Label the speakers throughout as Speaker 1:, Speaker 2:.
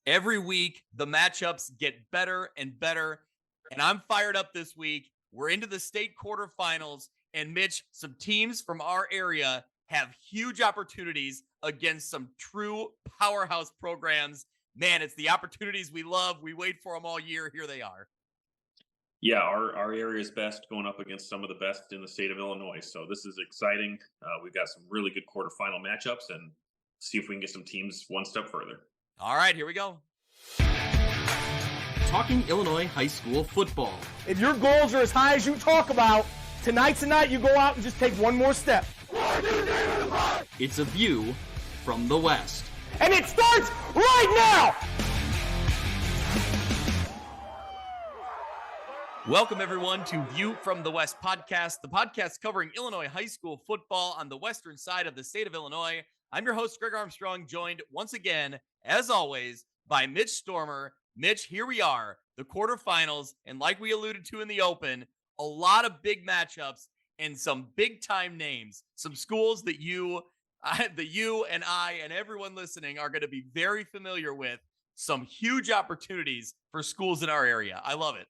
Speaker 1: Every week, the matchups get better and better, and I'm fired up this week. We're into the state quarterfinals, and Mitch, some teams from our area have huge opportunities against some true powerhouse programs. Man, it's the opportunities we love. We wait for them all year. Here they are.
Speaker 2: Yeah, our area is best going up against some of the best in the state of Illinois. So this is exciting. We've got some really good quarterfinal matchups, and see if we can get some teams one step further.
Speaker 1: All right, here we go.
Speaker 3: Talking Illinois high school football.
Speaker 4: If your goals are as high as you talk about, tonight's the night you go out and just take one more step.
Speaker 3: It's a view from the West.
Speaker 4: And it starts right now!
Speaker 1: Welcome, everyone, to View from the West podcast, the podcast covering Illinois high school football on the western side of the state of Illinois. I'm your host, Greg Armstrong, joined once again, as always, by Mitch Stormer. Mitch, here we are, the quarterfinals, and like we alluded to in the open, a lot of big matchups and some big-time names, some schools that you and I and everyone listening are going to be very familiar with, some huge opportunities for schools in our area. I love it.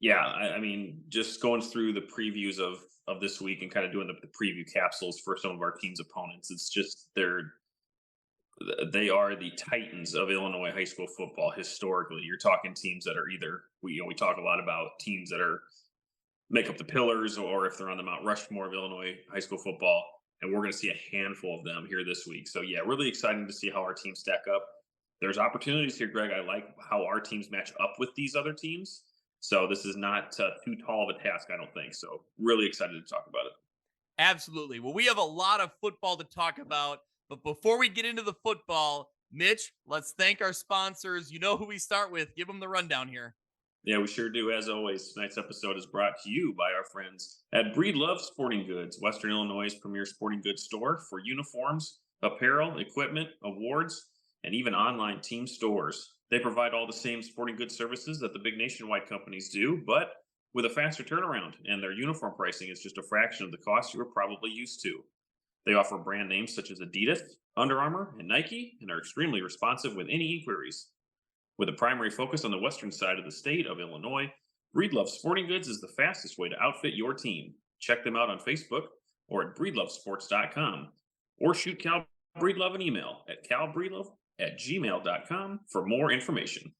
Speaker 2: Yeah, I mean, just going through the previews of this week and kind of doing the preview capsules for some of our team's opponents. It's just they are the titans of Illinois high school football historically. You're talking teams that are either we talk a lot about teams that are make up the pillars, or if they're on the Mount Rushmore of Illinois high school football, and we're going to see a handful of them here this week. So yeah, really exciting to see how our teams stack up. There's opportunities here, Greg. I like how our teams match up with these other teams. So this is not too tall of a task, I don't think. So really excited to talk about it.
Speaker 1: Absolutely. Well, we have a lot of football to talk about, but before we get into the football, Mitch, let's thank our sponsors. You know who we start with. Give them the rundown here.
Speaker 2: Yeah, we sure do. As always, tonight's episode is brought to you by our friends at Breedlove Sporting Goods, Western Illinois' premier sporting goods store for uniforms, apparel, equipment, awards, and even online team stores. They provide all the same sporting goods services that the big nationwide companies do, but with a faster turnaround, and their uniform pricing is just a fraction of the cost you are probably used to. They offer brand names such as Adidas, Under Armour, and Nike, and are extremely responsive with any inquiries. With a primary focus on the western side of the state of Illinois, Breedlove Sporting Goods is the fastest way to outfit your team. Check them out on Facebook or at breedlovesports.com, or shoot Cal Breedlove an email at calbreedlove@gmail.com for more information.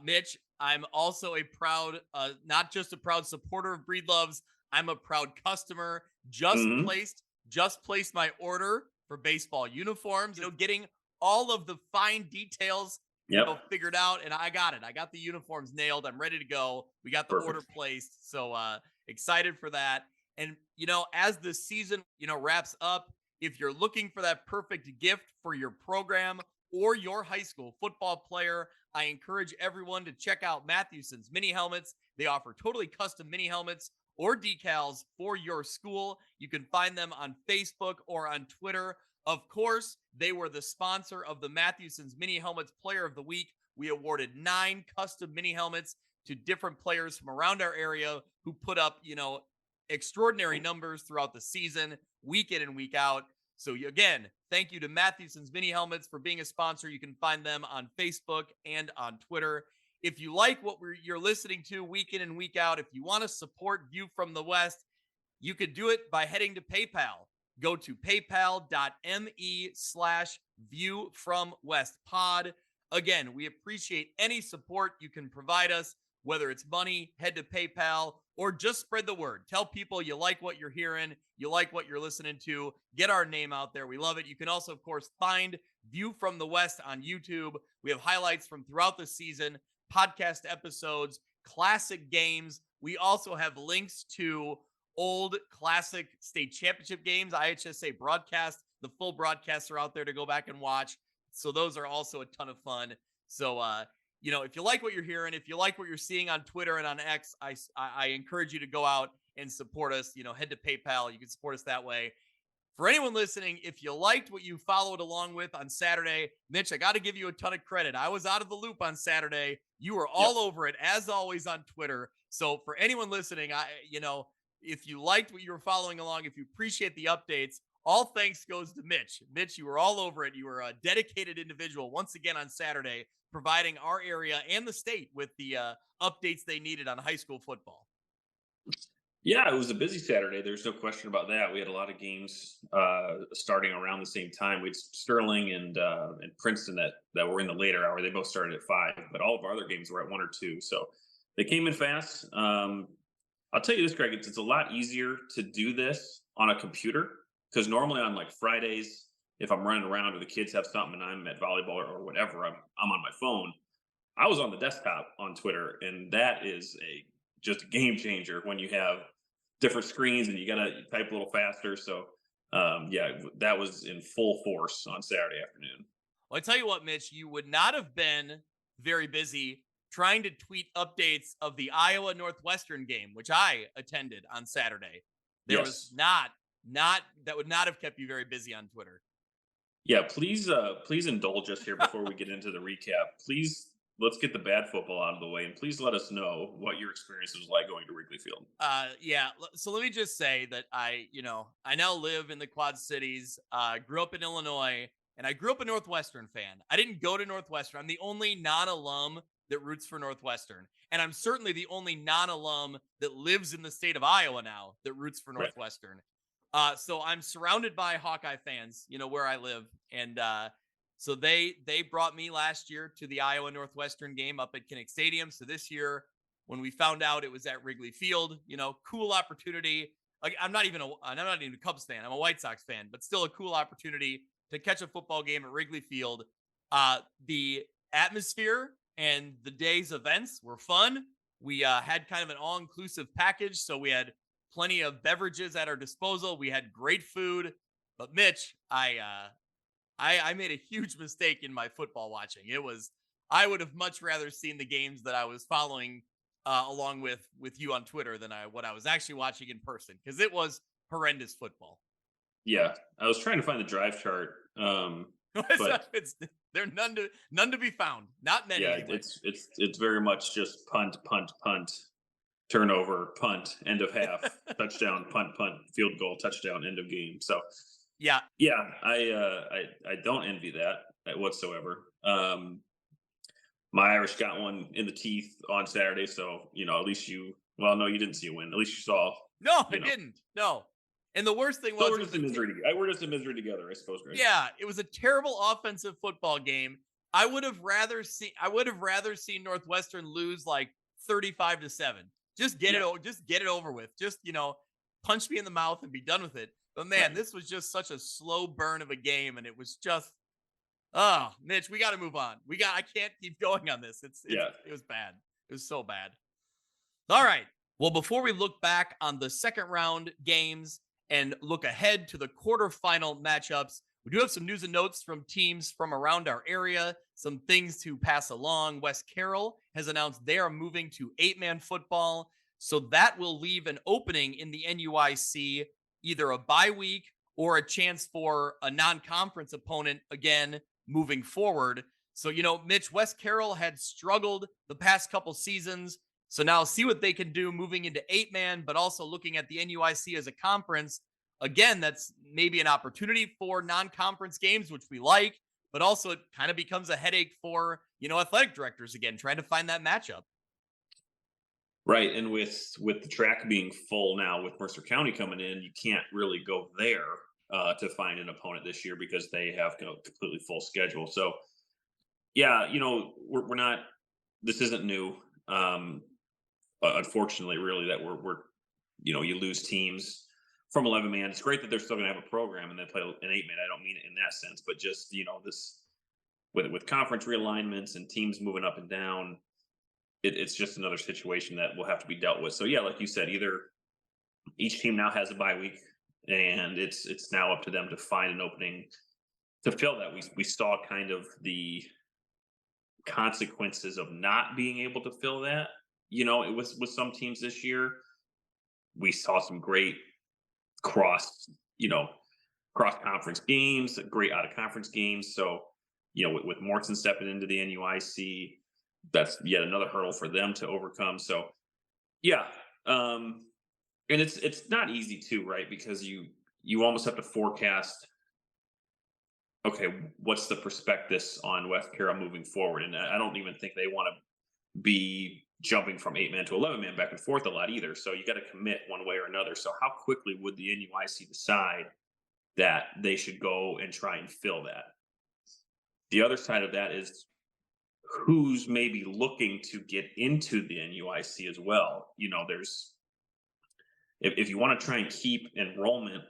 Speaker 1: Mitch, I'm also a proud, not just a proud supporter of Breedlove's, I'm a proud customer. Just placed my order for baseball uniforms, getting all of the fine details figured out, and I got it. I got the uniforms nailed. I'm ready to go. We got the order placed, so excited for that. And as the season wraps up, if you're looking for that perfect gift for your program or your high school football player, I encourage everyone to check out Matthewson's mini helmets. They offer totally custom mini helmets or decals for your school. You can find them on Facebook or on Twitter. Of course, they were the sponsor of the Matthewson's Mini Helmets Player of the Week. We awarded 9 custom mini helmets to different players from around our area who put up, extraordinary numbers throughout the season, week in and week out. So again, thank you to Matthewson's Mini Helmets for being a sponsor. You can find them on Facebook and on Twitter. If you like what you're listening to week in and week out, if you want to support View from the West, you could do it by heading to PayPal. Go to paypal.me/viewfromwestpod. Again, we appreciate any support you can provide us, whether it's money, head to PayPal, or just spread the word. Tell people you like what you're hearing, you like what you're listening to. Get our name out there. We love it. You can also, of course, find View from the West on YouTube. We have highlights from throughout the season, podcast episodes, classic games. We also have links to old classic state championship games, IHSA broadcast. The full broadcasts are out there to go back and watch. So those are also a ton of fun. So, if you like what you're hearing, if you like what you're seeing on Twitter and on X, I encourage you to go out and support us. Head to PayPal. You can support us that way. For anyone listening, if you liked what you followed along with on Saturday, Mitch, I got to give you a ton of credit. I was out of the loop on Saturday. You were all over it, as always, on Twitter. So for anyone listening, if you liked what you were following along, if you appreciate the updates, all thanks goes to Mitch. Mitch, you were all over it. You were a dedicated individual once again on Saturday, providing our area and the state with the updates they needed on high school football.
Speaker 2: Yeah, it was a busy Saturday. There's no question about that. We had a lot of games starting around the same time. We had Sterling and Princeton that were in the later hour. They both started at 5, but all of our other games were at 1 or 2. So they came in fast. I'll tell you this, Greg. It's a lot easier to do this on a computer because normally on like Fridays, if I'm running around or the kids have something and I'm at volleyball or whatever, I'm on my phone. I was on the desktop on Twitter, and that is just a game changer when you have different screens and you got to type a little faster. So, yeah, that was in full force on Saturday afternoon.
Speaker 1: Well, I tell you what, Mitch, you would not have been very busy trying to tweet updates of the Iowa Northwestern game, which I attended on Saturday. There was not that would not have kept you very busy on Twitter.
Speaker 2: Yeah, please indulge us here before we get into the recap. Please, let's get the bad football out of the way, and please let us know what your experience was like going to Wrigley Field.
Speaker 1: Yeah. So let me just say that I now live in the Quad Cities. Grew up in Illinois, and I grew up a Northwestern fan. I didn't go to Northwestern. I'm the only non-alum that roots for Northwestern, and I'm certainly the only non-alum that lives in the state of Iowa now that roots for Northwestern. So I'm surrounded by Hawkeye fans, where I live, and so they brought me last year to the Iowa Northwestern game up at Kinnick Stadium. So this year, when we found out it was at Wrigley Field, cool opportunity. Like I'm not even a Cubs fan. I'm a White Sox fan, but still a cool opportunity to catch a football game at Wrigley Field. The atmosphere and the day's events were fun. We had kind of an all-inclusive package, so we had plenty of beverages at our disposal. We had great food. But Mitch, I made a huge mistake in my football watching. I would have much rather seen the games that I was following along with you on Twitter than what I was actually watching in person, because it was horrendous football.
Speaker 2: Yeah, I was trying to find the drive chart, but
Speaker 1: there none to be found. Not many.
Speaker 2: Yeah,
Speaker 1: anyway.
Speaker 2: it's very much just punt, punt, punt, turnover, punt, end of half, touchdown, punt, punt, field goal, touchdown, end of game. So
Speaker 1: yeah,
Speaker 2: I don't envy that whatsoever. My Irish got one in the teeth on Saturday, so at least no, you didn't see a win. At least you saw.
Speaker 1: No, I didn't. No. And the worst thing was,
Speaker 2: we're just in misery. We're just in misery together, I suppose, Greg.
Speaker 1: Yeah, it was a terrible offensive football game. I would have rather seen Northwestern lose like 35-7. Just get it over with. Just, punch me in the mouth and be done with it. But man, this was just such a slow burn of a game, and it was just, Mitch, we got to move on. I can't keep going on this. It was bad. It was so bad. All right. Well, before we look back on the second round games and look ahead to the quarterfinal matchups, we do have some news and notes from teams from around our area, some things to pass along. West Carroll has announced they are moving to 8-man football, so that will leave an opening in the NUIC, either a bye week or a chance for a non-conference opponent again moving forward. So, Mitch, West Carroll had struggled the past couple seasons. So now see what they can do moving into 8-man, but also looking at the NUIC as a conference. Again, that's maybe an opportunity for non-conference games, which we like, but also it kind of becomes a headache for, athletic directors again, trying to find that matchup.
Speaker 2: Right. And with the track being full now, with Mercer County coming in, you can't really go there to find an opponent this year because they have a completely full schedule. So, yeah, we're not, this isn't new. Unfortunately, really, that we're you lose teams from 11-man. It's great that they're still going to have a program and they play an 8-man. I don't mean it in that sense, but just this with conference realignments and teams moving up and down, it's just another situation that will have to be dealt with. So yeah, like you said, either each team now has a bye week, and it's now up to them to find an opening to fill that. We saw kind of the consequences of not being able to fill that. It was with some teams this year. We saw some great cross conference games, great out of conference games. So, with Morton stepping into the NUIC, that's yet another hurdle for them to overcome. So, yeah. And it's not easy too, right? Because you you almost have to forecast, okay, what's the prospectus on West Carroll moving forward? And I don't even think they want to be jumping from 8-man to 11-man back and forth a lot either. So you got to commit one way or another. So how quickly would the NUIC decide that they should go and try and fill that? The other side of that is who's maybe looking to get into the NUIC as well. You know, there's if you want to try and keep enrollment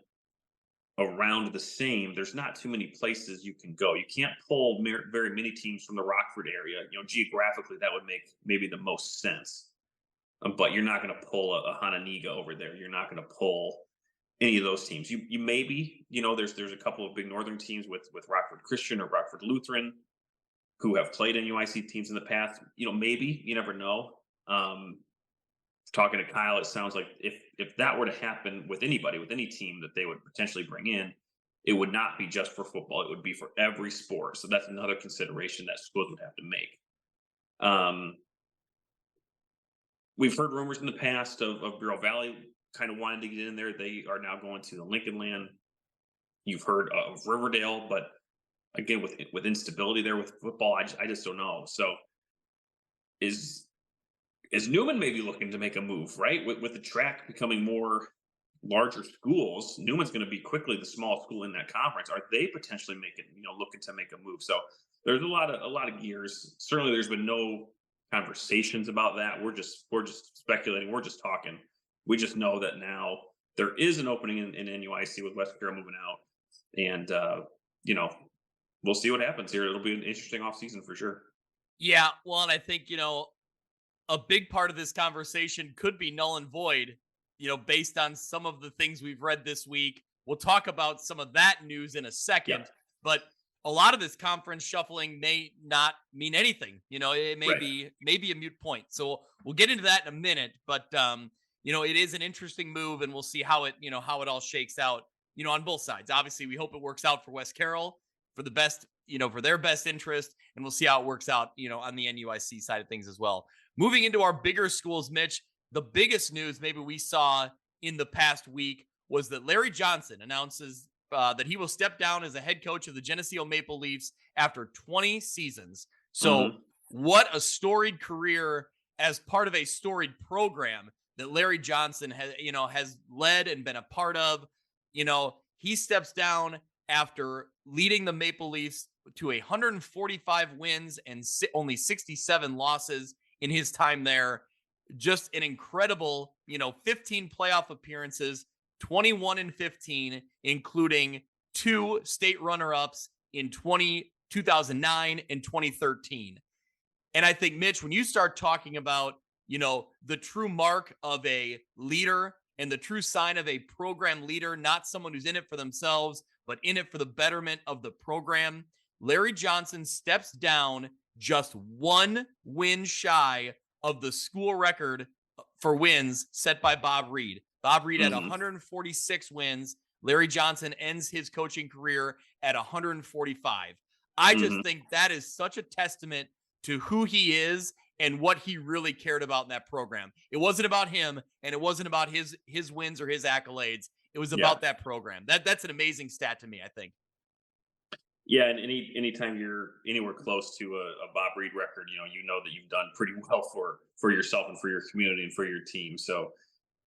Speaker 2: around the same, there's not too many places you can go. You can't pull very many teams from the Rockford area. You know, geographically, that would make maybe the most sense. But you're not going to pull a Hananiga over there. You're not going to pull any of those teams. You maybe, you know, there's a couple of big northern teams with Rockford Christian or Rockford Lutheran who have played NUIC teams in the past. You know, maybe, you never know. Talking to Kyle, it sounds like if that were to happen with anybody, with any team that they would potentially bring in, it would not be just for football. It would be for every sport. So that's another consideration that schools would have to make. We've heard rumors in the past of Bureau Valley kind of wanting to get in there. They are now going to the Lincoln Land. You've heard of Riverdale, but again, with instability there with football, I just don't know. So is Newman maybe looking to make a move, right? With the track becoming more larger schools, Newman's going to be quickly the small school in that conference. Are they potentially looking to make a move? So there's a lot of gears. Certainly, there's been no conversations about that. We're just speculating. We're just talking. We just know that now there is an opening in NUIC with West Carroll moving out, and we'll see what happens here. It'll be an interesting offseason for sure.
Speaker 1: Yeah, well, and I think a big part of this conversation could be null and void, based on some of the things we've read this week. We'll talk about some of that news in a second, but a lot of this conference shuffling may not mean anything. It may be a moot point. So we'll get into that in a minute, but it is an interesting move, and we'll see how it all shakes out, on both sides. Obviously, we hope it works out for West Carroll for the best, for their best interest, and we'll see how it works out, on the NUIC side of things as well. Moving into our bigger schools, Mitch, the biggest news maybe we saw in the past week was that Larry Johnson announces that he will step down as a head coach of the Geneseo Maple Leafs after 20 seasons. So what a storied career as part of a storied program that Larry Johnson has led and been a part of. He steps down after leading the Maple Leafs to 145 wins and only 67 losses in his time there. Just an incredible, 15 playoff appearances, 21-15, including 2 state runner-ups in 2009 and 2013. And I think, Mitch, when you start talking about, the true mark of a leader and the true sign of a program leader, not someone who's in it for themselves, but in it for the betterment of the program, Larry Johnson steps down just 1 win shy of the school record for wins set by Bob Reed. Bob Reed had 146 wins. Larry Johnson ends his coaching career at 145. I just think that is such a testament to who he is and what he really cared about in that program. It wasn't about him, and it wasn't about his wins or his accolades. It was about that program. That's an amazing stat to me, I think.
Speaker 2: Yeah, and anytime you're anywhere close to a Bob Reed record, you know that you've done pretty well for yourself and for your community and for your team. So,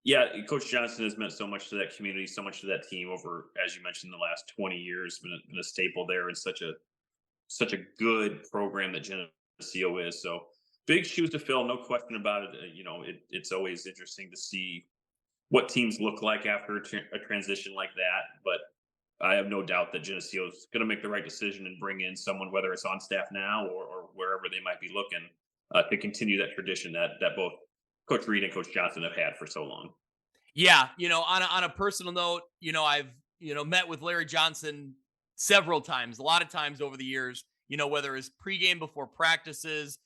Speaker 2: yeah, Coach Johnson has meant so much to that community, so much to that team over, as you mentioned, the last 20 years. Been a staple there, and such a good program that Geneseo is. So, big shoes to fill, no question about it. It's always interesting to see what teams look like after a transition like that, but I have no doubt that Geneseo is going to make the right decision and bring in someone, whether it's on staff now or wherever they might be looking, to continue that tradition that both Coach Reed and Coach Johnson have had for so long.
Speaker 1: Yeah, on a personal note, I've met with Larry Johnson several times, a lot of times over the years. Whether it's pregame before practices,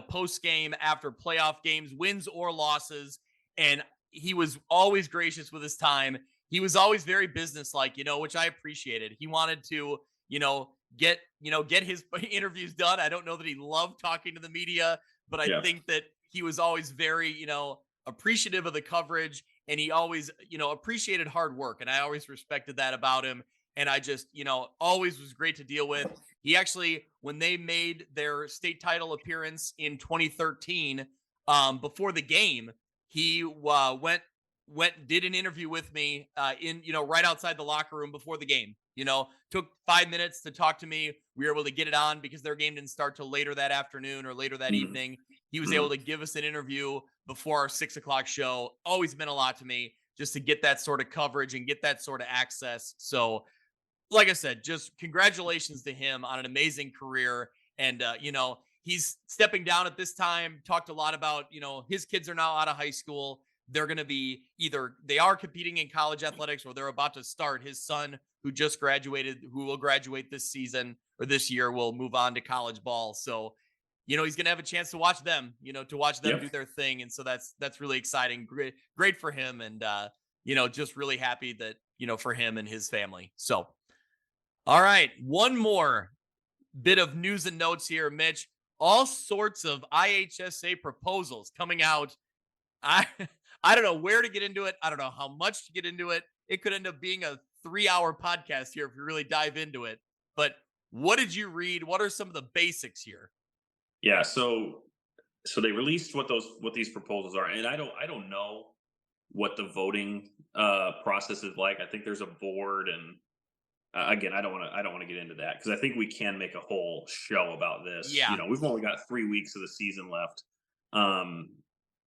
Speaker 1: post game after playoff games, wins or losses, and he was always gracious with his time. He was always very businesslike, which I appreciated. He wanted to, get his interviews done. I don't know that he loved talking to the media, but I think that he was always very, appreciative of the coverage and he always, appreciated hard work. And I always respected that about him. And I just, always was great to deal with. He actually, when they made their state title appearance in 2013, before the game, he did an interview with me in, right outside the locker room before the game. Took 5 minutes to talk to me. We were able to get it on because their game didn't start till later that afternoon or later that evening. He was able to give us an interview before our 6:00 show. Always meant a lot to me just to get that sort of coverage and get that sort of access. So, like I said, just congratulations to him on an amazing career. And, he's stepping down at this time. Talked a lot about, his kids are now out of high school. They're going to be either they are competing in college athletics or they're about to start. His son, who just graduated, who will graduate this season or this year, will move on to college ball. So, he's going to have a chance to watch them, to watch them do their thing. And so that's really exciting. Great for him. And, just really happy that, for him and his family. So, all right. One more bit of news and notes here, Mitch. All sorts of IHSA proposals coming out. I don't know where to get into it. I don't know how much to get into it. It could end up being a 3-hour podcast here if you really dive into it. But what did you read? What are some of the basics here?
Speaker 2: Yeah, so they released what these proposals are, and I don't know what the voting process is like. I think there's a board, and again, I don't want to get into that because I think we can make a whole show about this.
Speaker 1: Yeah.
Speaker 2: We've only got 3 weeks of the season left.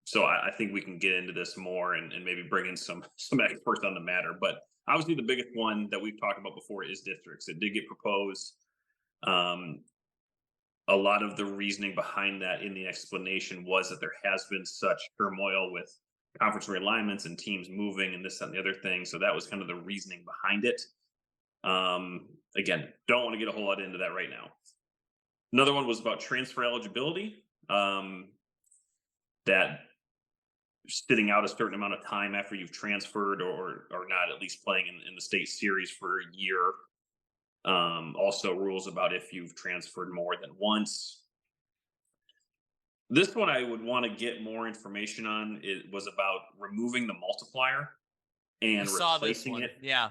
Speaker 2: So I think we can get into this more and maybe bring in some experts on the matter. But obviously, the biggest one that we've talked about before is districts. It did get proposed. A lot of the reasoning behind that in the explanation was that there has been such turmoil with conference realignments and teams moving and this and the other thing. So that was kind of the reasoning behind it. Again, don't want to get a whole lot into that right now. Another one was about transfer eligibility. That sitting out a certain amount of time after you've transferred or not at least playing in the state series for a year. Also rules about if you've transferred more than once. This one I would want to get more information on. It was about removing the multiplier and replacing it.
Speaker 1: Yeah.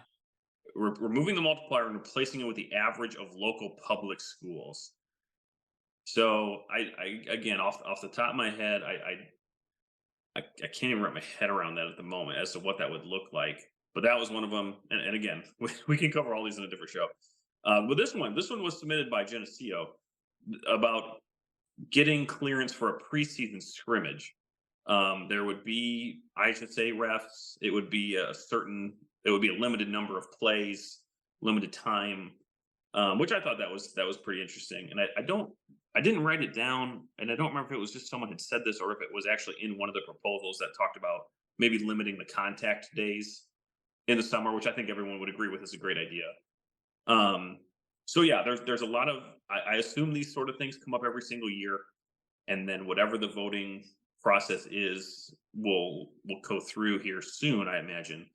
Speaker 2: Removing the multiplier and replacing it with the average of local public schools. So I again, off the top of my head, I can't even wrap my head around that at the moment as to what that would look like. But that was one of them. And again, we can cover all these in a different show. But this one was submitted by Geneseo about getting clearance for a preseason scrimmage. There would be, I should say, refs. It would be a limited number of plays, limited time, which I thought that was pretty interesting. And I didn't write it down, and I don't remember if it was just someone had said this or if it was actually in one of the proposals that talked about maybe limiting the contact days in the summer, which I think everyone would agree with is a great idea. So yeah, there's a lot of, I assume these sort of things come up every single year, and then whatever the voting process is will go through here soon, I imagine.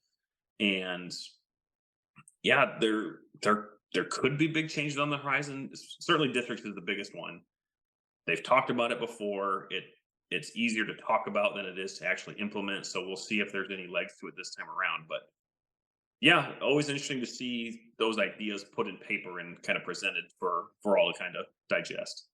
Speaker 2: And yeah, there could be big changes on the horizon. Certainly districts is the biggest one. They've talked about it before. It's easier to talk about than it is to actually implement. So we'll see if there's any legs to it this time around. But yeah, always interesting to see those ideas put in paper and kind of presented for all to kind of digest.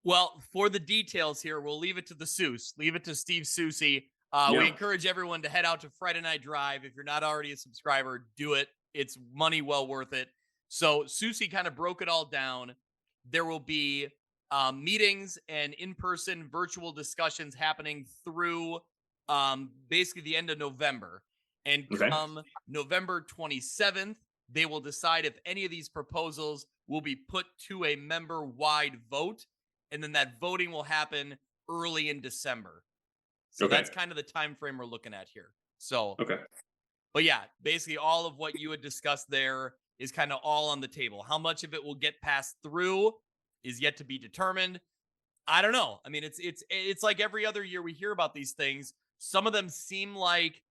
Speaker 1: Well, for the details here, we'll leave it to the Seuss. Leave it to Steve Susi. We encourage everyone to head out to Friday Night Drive. If you're not already a subscriber, do it. It's money well worth it. So Susi kind of broke it all down. There will be meetings and in-person virtual discussions happening through basically the end of November. And come November 27th, they will decide if any of these proposals will be put to a member-wide vote. And then that voting will happen early in December. So that's kind of the time frame we're looking at here. So, but yeah, basically all of what you had discussed there is kind of all on the table. How much of it will get passed through is yet to be determined. I don't know. I mean, it's like every other year we hear about these things. Some of them seem like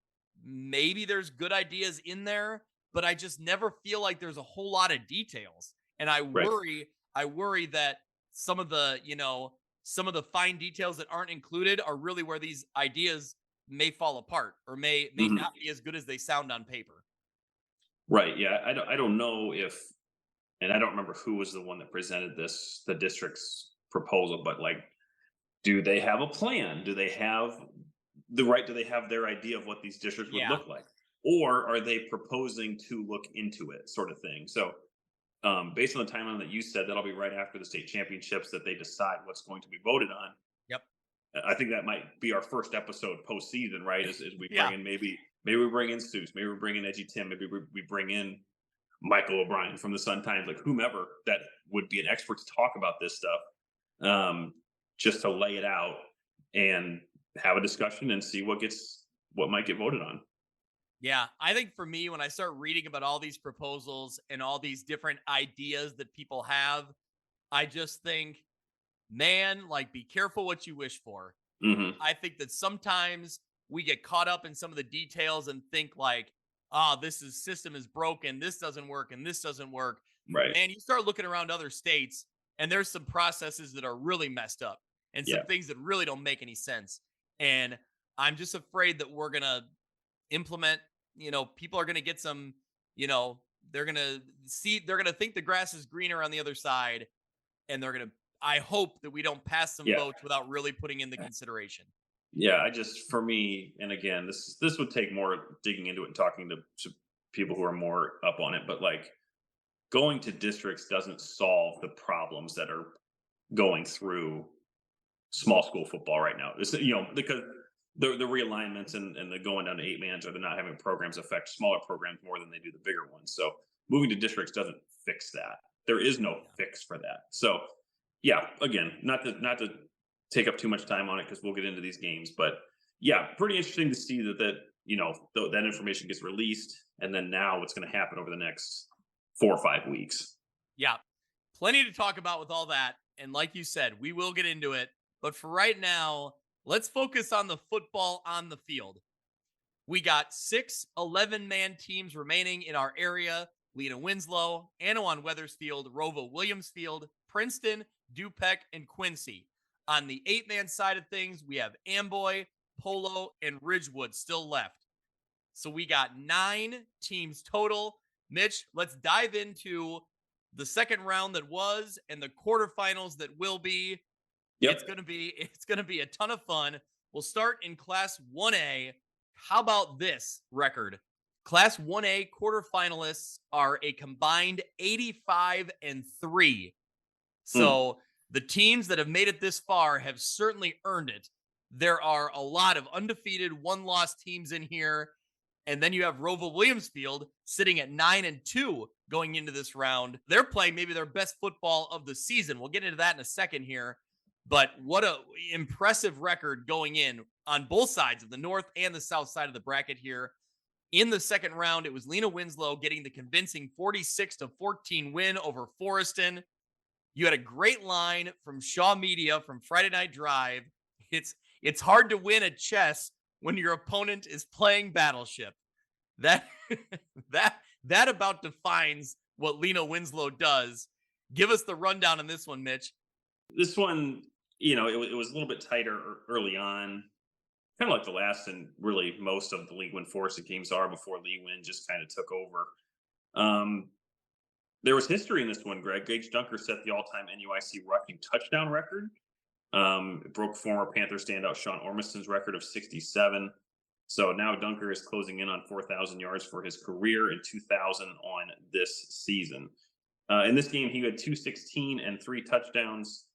Speaker 1: maybe there's good ideas in there, but I just never feel like there's a whole lot of details. And I worry that some of the fine details that aren't included are really where these ideas may fall apart or may
Speaker 2: Mhm.
Speaker 1: not be as good as they sound on paper.
Speaker 2: Right. Yeah. I don't know if, and I don't remember who was the one that presented the district's proposal, but like, do they have a plan? Do they have do they have their idea of what these districts would
Speaker 1: Yeah.
Speaker 2: look like? Or are they proposing to look into it, sort of thing? So, based on the timeline that you said, that'll be right after the state championships that they decide what's going to be voted on.
Speaker 1: Yep.
Speaker 2: I think that might be our first episode postseason, right? As we
Speaker 1: Yeah.
Speaker 2: bring in maybe we bring in Seuss, maybe we bring in Edgy Tim, maybe we bring in Michael O'Brien from the Sun Times, like whomever that would be an expert to talk about this stuff, just to lay it out and have a discussion and see what might get voted on.
Speaker 1: Yeah, I think for me, when I start reading about all these proposals and all these different ideas that people have, I just think, man, like, be careful what you wish for.
Speaker 2: Hmm.
Speaker 1: I think that sometimes we get caught up in some of the details and think like, ah, system is broken, this doesn't work, and this doesn't work.
Speaker 2: Right.
Speaker 1: Man, you start looking around other states, and there's some processes that are really messed up and some
Speaker 2: Yeah.
Speaker 1: things that really don't make any sense. And I'm just afraid that we're gonna implement, people are gonna get some, they're gonna they're gonna think the grass is greener on the other side, and I hope that we don't pass some
Speaker 2: Yeah.
Speaker 1: votes without really putting in the consideration.
Speaker 2: Yeah. For me, and again, this would take more digging into it and talking to people who are more up on it. But like going to districts doesn't solve the problems that are going through small school football right now. It's, because the realignments and the going down to 8-mans or the not having programs affect smaller programs more than they do the bigger ones. So moving to districts doesn't fix that. There is no fix for that. So yeah, again, not to take up too much time on it because we'll get into these games, but yeah, pretty interesting to see that information gets released, and then now what's going to happen over the next 4 or 5 weeks.
Speaker 1: Yeah, plenty to talk about with all that. And like you said, we will get into it. But for right now, let's focus on the football on the field. We got 6 11-man teams remaining in our area. Lena Winslow, Anawan Weathersfield, Rova Williamsfield, Princeton, Dupec, and Quincy. On the 8-man side of things, we have Amboy, Polo, and Ridgewood still left. So we got 9 teams total. Mitch, let's dive into the second round that was and the quarterfinals that will be.
Speaker 2: Yep.
Speaker 1: It's gonna be a ton of fun. We'll start in Class 1A. How about this record? Class 1A quarterfinalists are a combined 85-3. So the teams that have made it this far have certainly earned it. There are a lot of undefeated, one-loss teams in here. And then you have Rova Williamsfield sitting at 9-2 going into this round. They're playing maybe their best football of the season. We'll get into that in a second here. But what a impressive record going in on both sides of the north and the south side of the bracket here. In the second round, it was Lena Winslow getting the convincing 46-14 win over Forreston. You had a great line from Shaw Media from Friday Night Drive. It's hard to win at chess when your opponent is playing Battleship. That about defines what Lena Winslow does. Give us the rundown on this one, Mitch.
Speaker 2: This one, it was a little bit tighter early on, kind of like the last and really most of the League Win Forest games are before Lee Win just kind of took over. There was history in this one, Greg. Gage Dunker set the all-time NUIC rushing touchdown record. It broke former Panther standout Sean Ormiston's record of 67. So now Dunker is closing in on 4,000 yards for his career and 2,000 on this season. In this game, he had 216 and 3 touchdowns.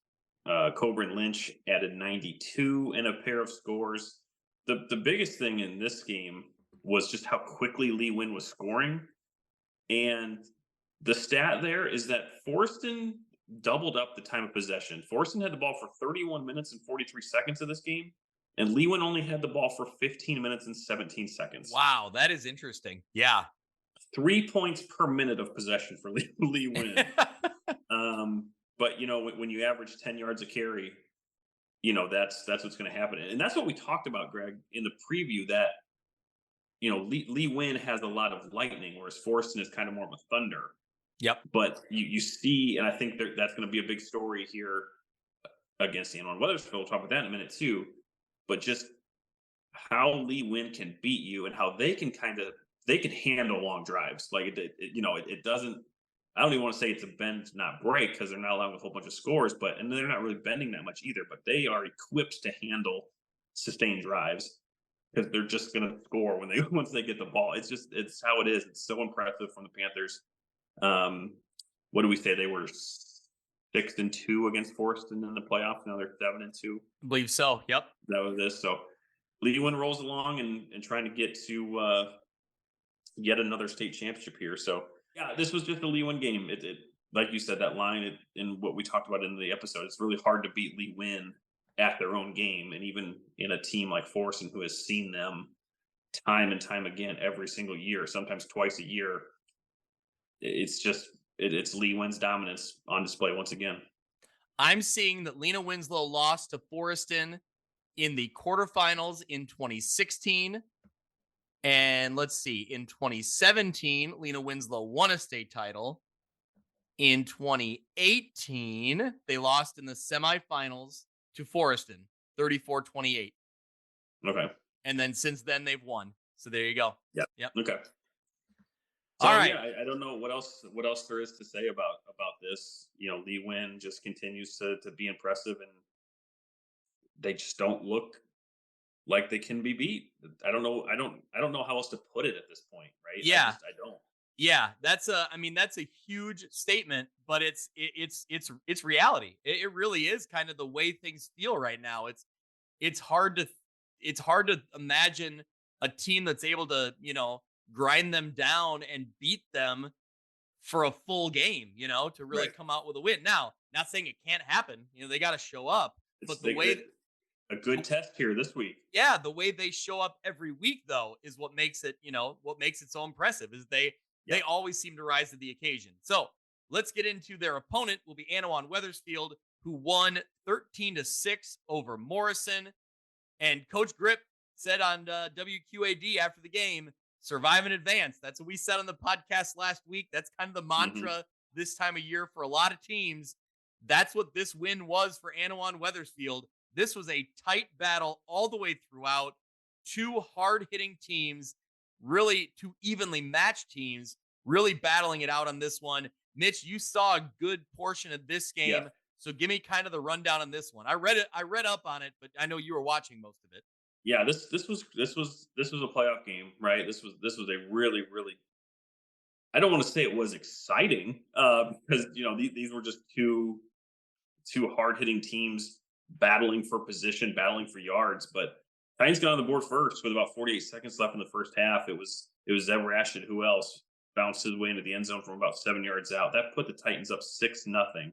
Speaker 2: Coburn Lynch added 92 and a pair of scores. The biggest thing in this game was just how quickly Lee Win was scoring. And the stat there is that Forreston doubled up the time of possession. Forreston had the ball for 31 minutes and 43 seconds of this game, and Lee Win only had the ball for 15 minutes and 17 seconds.
Speaker 1: Wow, that is interesting. Yeah.
Speaker 2: 3 points per minute of possession for Lee Win. But, when you average 10 yards a carry, that's what's going to happen. And that's what we talked about, Greg, in the preview, that, Lee Win has a lot of lightning, whereas Forreston is kind of more of a thunder.
Speaker 1: Yep.
Speaker 2: But you see, and I think that's going to be a big story here against Anawan Weathersfield. We'll talk about that in a minute too. But just how Lee Win can beat you and how they can handle long drives. Like it doesn't. I don't even want to say it's a bend not break because they're not allowing a whole bunch of scores, and they're not really bending that much either. But they are equipped to handle sustained drives because they're just going to score when they once they get the ball. It's how it is. It's so impressive from the Panthers. What do we say? They were 6-2 against Forreston in the playoffs. Now they're 7-2.
Speaker 1: I believe so. Yep.
Speaker 2: That was this. So Leewin rolls along and trying to get to yet another state championship here. So yeah, this was just a Leewin game. It like you said, that line in what we talked about in the episode, it's really hard to beat Leewin at their own game, and even in a team like Forreston who has seen them time and time again every single year, sometimes twice a year. It's Leewin's dominance on display once again.
Speaker 1: I'm seeing that Lena Winslow lost to Forreston in the quarterfinals in 2016. And let's see, in 2017, Lena Winslow won a state title. In 2018, they lost in the semifinals to Forreston, 34-28.
Speaker 2: Okay.
Speaker 1: And then since then, they've won. So there you go.
Speaker 2: Yep. Okay. So,
Speaker 1: all right.
Speaker 2: Yeah, I don't know what else there is to say about this. Leewin just continues to be impressive, and they just don't look like they can be beat. I don't know how else to put it at this point, right?
Speaker 1: Yeah.
Speaker 2: I don't.
Speaker 1: Yeah, that's a huge statement, but it's reality. It really is kind of the way things feel right now. It's hard to imagine a team that's able to, grind them down and beat them for a full game, to really come out with a win. Now, not saying it can't happen. They got to show up, but the way
Speaker 2: a good test here this week.
Speaker 1: Yeah, the way they show up every week though is what makes it so impressive. Is they always seem to rise to the occasion. So let's get into their opponent. Will be Anawan Wethersfield, who won 13-6 over Morrison. And Coach Grip said on WQAD after the game, survive and advance. That's what we said on the podcast last week. That's kind of the mantra this time of year for a lot of teams. That's what this win was for Anawan Wethersfield. This was a tight battle all the way throughout. Two hard-hitting teams, really two evenly matched teams, really battling it out on this one. Mitch, you saw a good portion of this game. So give me kind of the rundown on this one. I read up on it, but I know you were watching most of it.
Speaker 2: Yeah, this was a playoff game, right? This was a really, really, I don't want to say it was exciting because these were just two hard-hitting teams battling for position, battling for yards. But Titans got on the board first with about 48 seconds left in the first half. It was Zeb Rashid, who else, bounced his way into the end zone from about 7 yards out. That put the Titans up 6-0.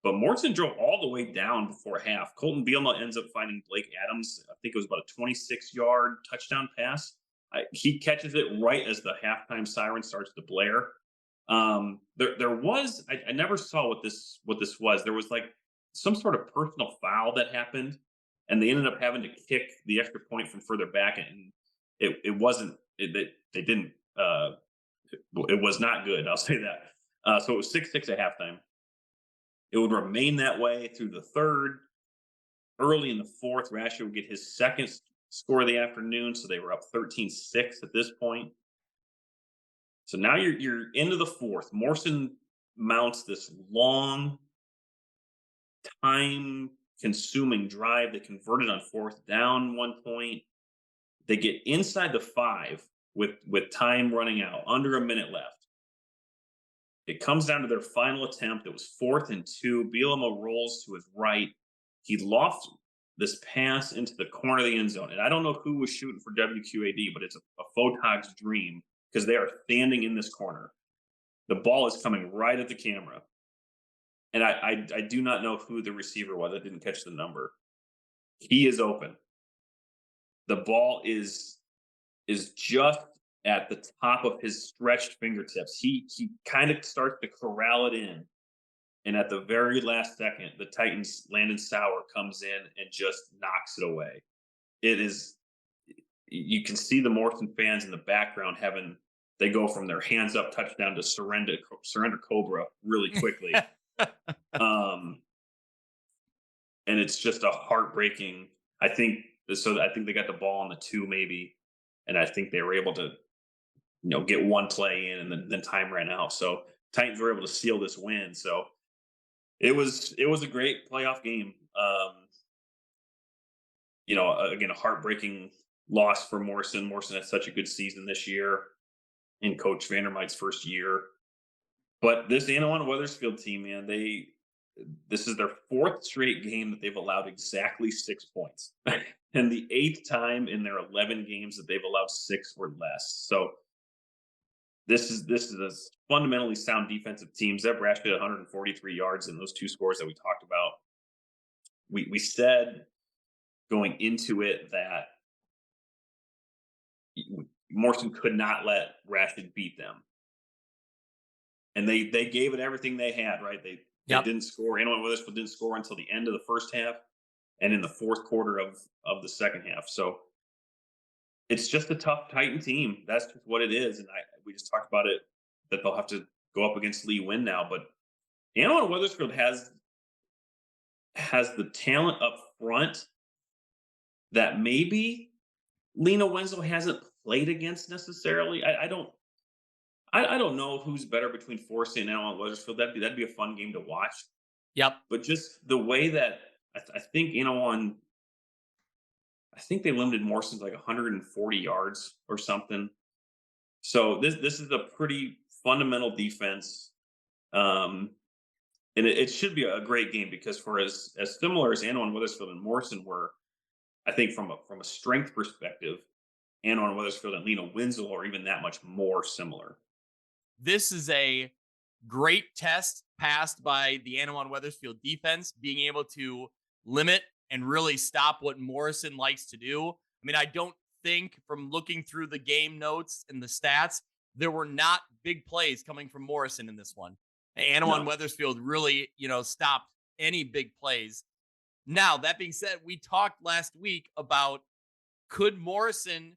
Speaker 2: But Morrison drove all the way down before half. Colton Bielema ends up finding Blake Adams. I think it was about a 26-yard touchdown pass. He catches it right as the halftime siren starts to blare. There was I never saw what this was. There was like some sort of personal foul that happened, and they ended up having to kick the extra point from further back, and it was not good. I'll say that. So it was 6-6 at halftime. It would remain that way through the third. Early in the fourth, Rashid would get his second score of the afternoon, so they were up 13-6 at this point. So now you're into the fourth. Morrison mounts this long, time-consuming drive. They converted on fourth down 1 point. They get inside the 5 with time running out, under a minute left. It comes down to their final attempt. It was 4th and 2. Bielema rolls to his right. He lofts this pass into the corner of the end zone. And I don't know who was shooting for WQAD, but it's a photog's dream because they are standing in this corner. The ball is coming right at the camera. And I do not know who the receiver was. I didn't catch the number. He is open. The ball is just at the top of his stretched fingertips. He kind of starts to corral it in. And at the very last second, the Titans' Landon Sauer comes in and just knocks it away. You can see the Morrison fans in the background they go from their hands up touchdown to surrender Cobra really quickly. And it's just a heartbreaking. I think So I think they got the ball on the 2 maybe, and I think they were able to, get one play in, and then time ran out. So Titans were able to seal this win. So it was a great playoff game. Again, a heartbreaking loss for Morrison. Morrison had such a good season this year in Coach Vandermite's first year. But this Anawan Weathersfield team, man, this is their 4th straight game that they've allowed exactly 6 points. And the 8th time in their 11 games that they've allowed 6 or less. So this is a fundamentally sound defensive team. Zeb Rash did 143 yards in those 2 scores that we talked about. We said going into it that Morrison could not let Rashid beat them. And they gave it everything they had, right? They didn't score. Anawan Weathersfield didn't score until the end of the first half and in the 4th quarter of the second half. So it's just a tough Titan team. That's just what it is. And we just talked about it, that they'll have to go up against Lee Win now. But Anawan Weathersfield has the talent up front that maybe Lena Wenzel hasn't played against necessarily. I don't know who's better between Forest and Anawan Weathersfield. That'd be a fun game to watch.
Speaker 1: Yep.
Speaker 2: But just the way that I think Anawan, I think they limited Morrison to like 140 yards or something. So this is a pretty fundamental defense. And it should be a great game, because for as similar as Anawan Weathersfield and Morrison were, I think from a strength perspective, Anawan Weathersfield and Lena Wenzel are even that much more similar.
Speaker 1: This is a great test passed by the Anawan Weathersfield defense, being able to limit and really stop what Morrison likes to do. I mean, I don't think, from looking through the game notes and the stats, there were not big plays coming from Morrison in this one. Anawan Weathersfield really, stopped any big plays. Now, that being said, we talked last week about could Morrison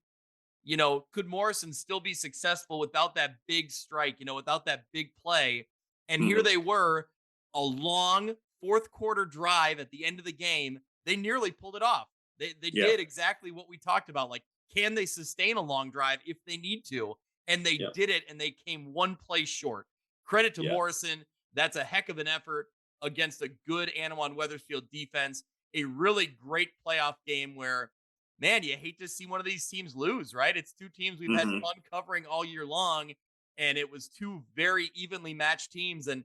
Speaker 1: still be successful without that big strike, without that big play? And here they were, a long 4th quarter drive at the end of the game. They nearly pulled it off. They did exactly what we talked about. Like, can they sustain a long drive if they need to? And they did it, and they came 1 play short. Credit to Morrison. That's a heck of an effort against a good Anawan Weathersfield defense. A really great playoff game where, man, you hate to see one of these teams lose, right? It's 2 teams we've had fun covering all year long, and it was 2 very evenly matched teams. And,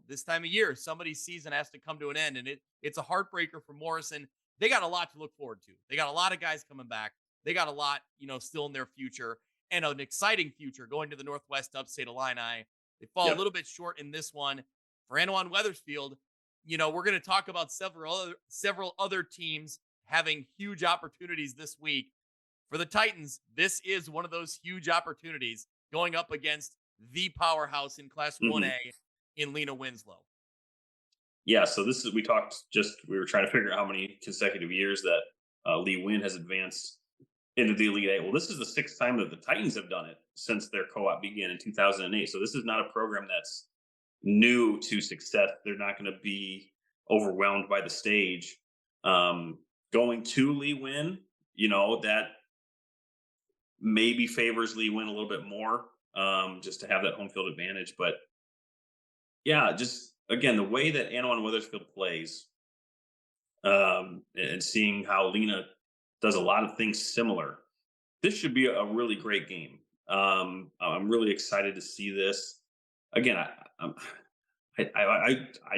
Speaker 1: this time of year, somebody's season has to come to an end, and it's a heartbreaker for Morrison. They got a lot to look forward to. They got a lot of guys coming back. They got a lot, still in their future, and an exciting future going to the Northwest Upstate Illini. They fall a little bit short in this one. For Anawan Weathersfield, we're going to talk about several other teams having huge opportunities this week. For the Titans, this is one of those huge opportunities, going up against the powerhouse in Class 1A in Lena Winslow.
Speaker 2: Yeah, so we were trying to figure out how many consecutive years that Lee Win has advanced into the Elite 8. Well, this is the 6th time that the Titans have done it since their co-op began in 2008. So this is not a program that's new to success. They're not going to be overwhelmed by the stage. Going to Lee Win, that maybe favors Lee Win a little bit more, just to have that home field advantage. But yeah, just again, the way that Anawan Weathersfield plays, and seeing how Lena does a lot of things similar, this should be a really great game. I'm really excited to see this. Again, I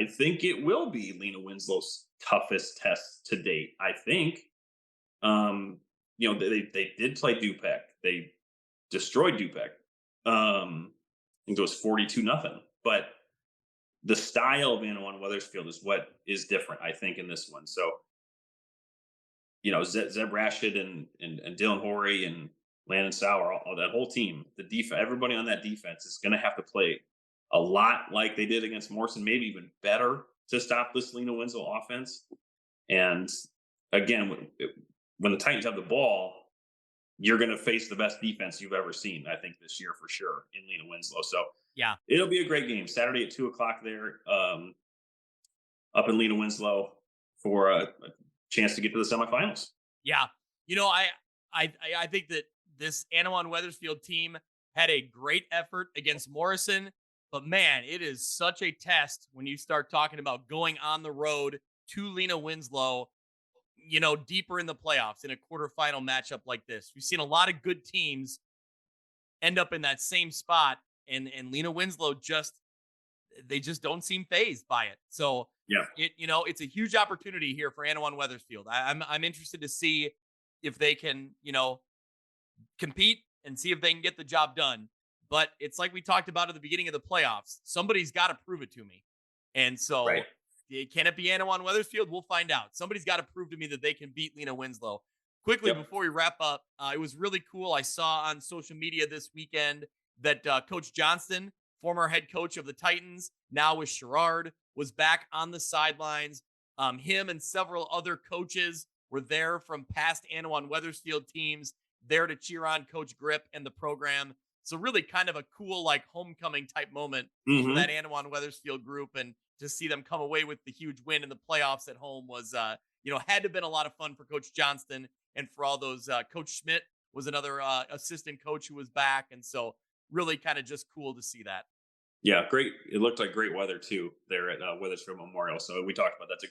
Speaker 2: think it will be Lena Winslow's toughest test to date. I think, they did play Dupec. They destroyed Dupec. I think it was 42-0. But the style of Anawan Weathersfield is what is different, I think, in this one. So, Zeb Rashid and Dylan Horry and Landon Sauer, all that whole team, the defense, everybody on that defense is going to have to play a lot like they did against Morrison, maybe even better, to stop this Lena Winslow offense. And again, when the Titans have the ball, you're going to face the best defense you've ever seen, I think, this year for sure in Lena Winslow. So
Speaker 1: yeah,
Speaker 2: it'll be a great game Saturday at 2:00 there, up in Lena Winslow, for a chance to get to the semifinals.
Speaker 1: Yeah. I think that this Anawan Weathersfield team had a great effort against Morrison, but man, it is such a test when you start talking about going on the road to Lena Winslow, deeper in the playoffs in a quarterfinal matchup like this. We've seen a lot of good teams end up in that same spot, and Lena Winslow they just don't seem phased by it. So
Speaker 2: Yeah.
Speaker 1: it's a huge opportunity here for Anawan Weathersfield. I'm interested to see if they can, compete and see if they can get the job done. But it's like we talked about at the beginning of the playoffs. Somebody's got to prove it to me. And so
Speaker 2: Right.
Speaker 1: can it be Anawan Weathersfield? We'll find out. Somebody's got to prove to me that they can beat Lena Winslow. Quickly,
Speaker 2: Yep.
Speaker 1: before we wrap up, it was really cool. I saw on social media this weekend that Coach Johnston, former head coach of the Titans, now with Sherrard, was back on the sidelines. Him and several other coaches were there from past Anawan Weathersfield teams, there to cheer on Coach Grip and the program. So really kind of a cool, like, homecoming type moment for that Anawan Weathersfield group. And to see them come away with the huge win in the playoffs at home was, had to have been a lot of fun for Coach Johnston and for all those. Coach Schmidt was another assistant coach who was back. And so really kind of just cool to see that.
Speaker 2: Yeah, great. It looked like great weather too there at Weathersfield Memorial. So we talked about that's a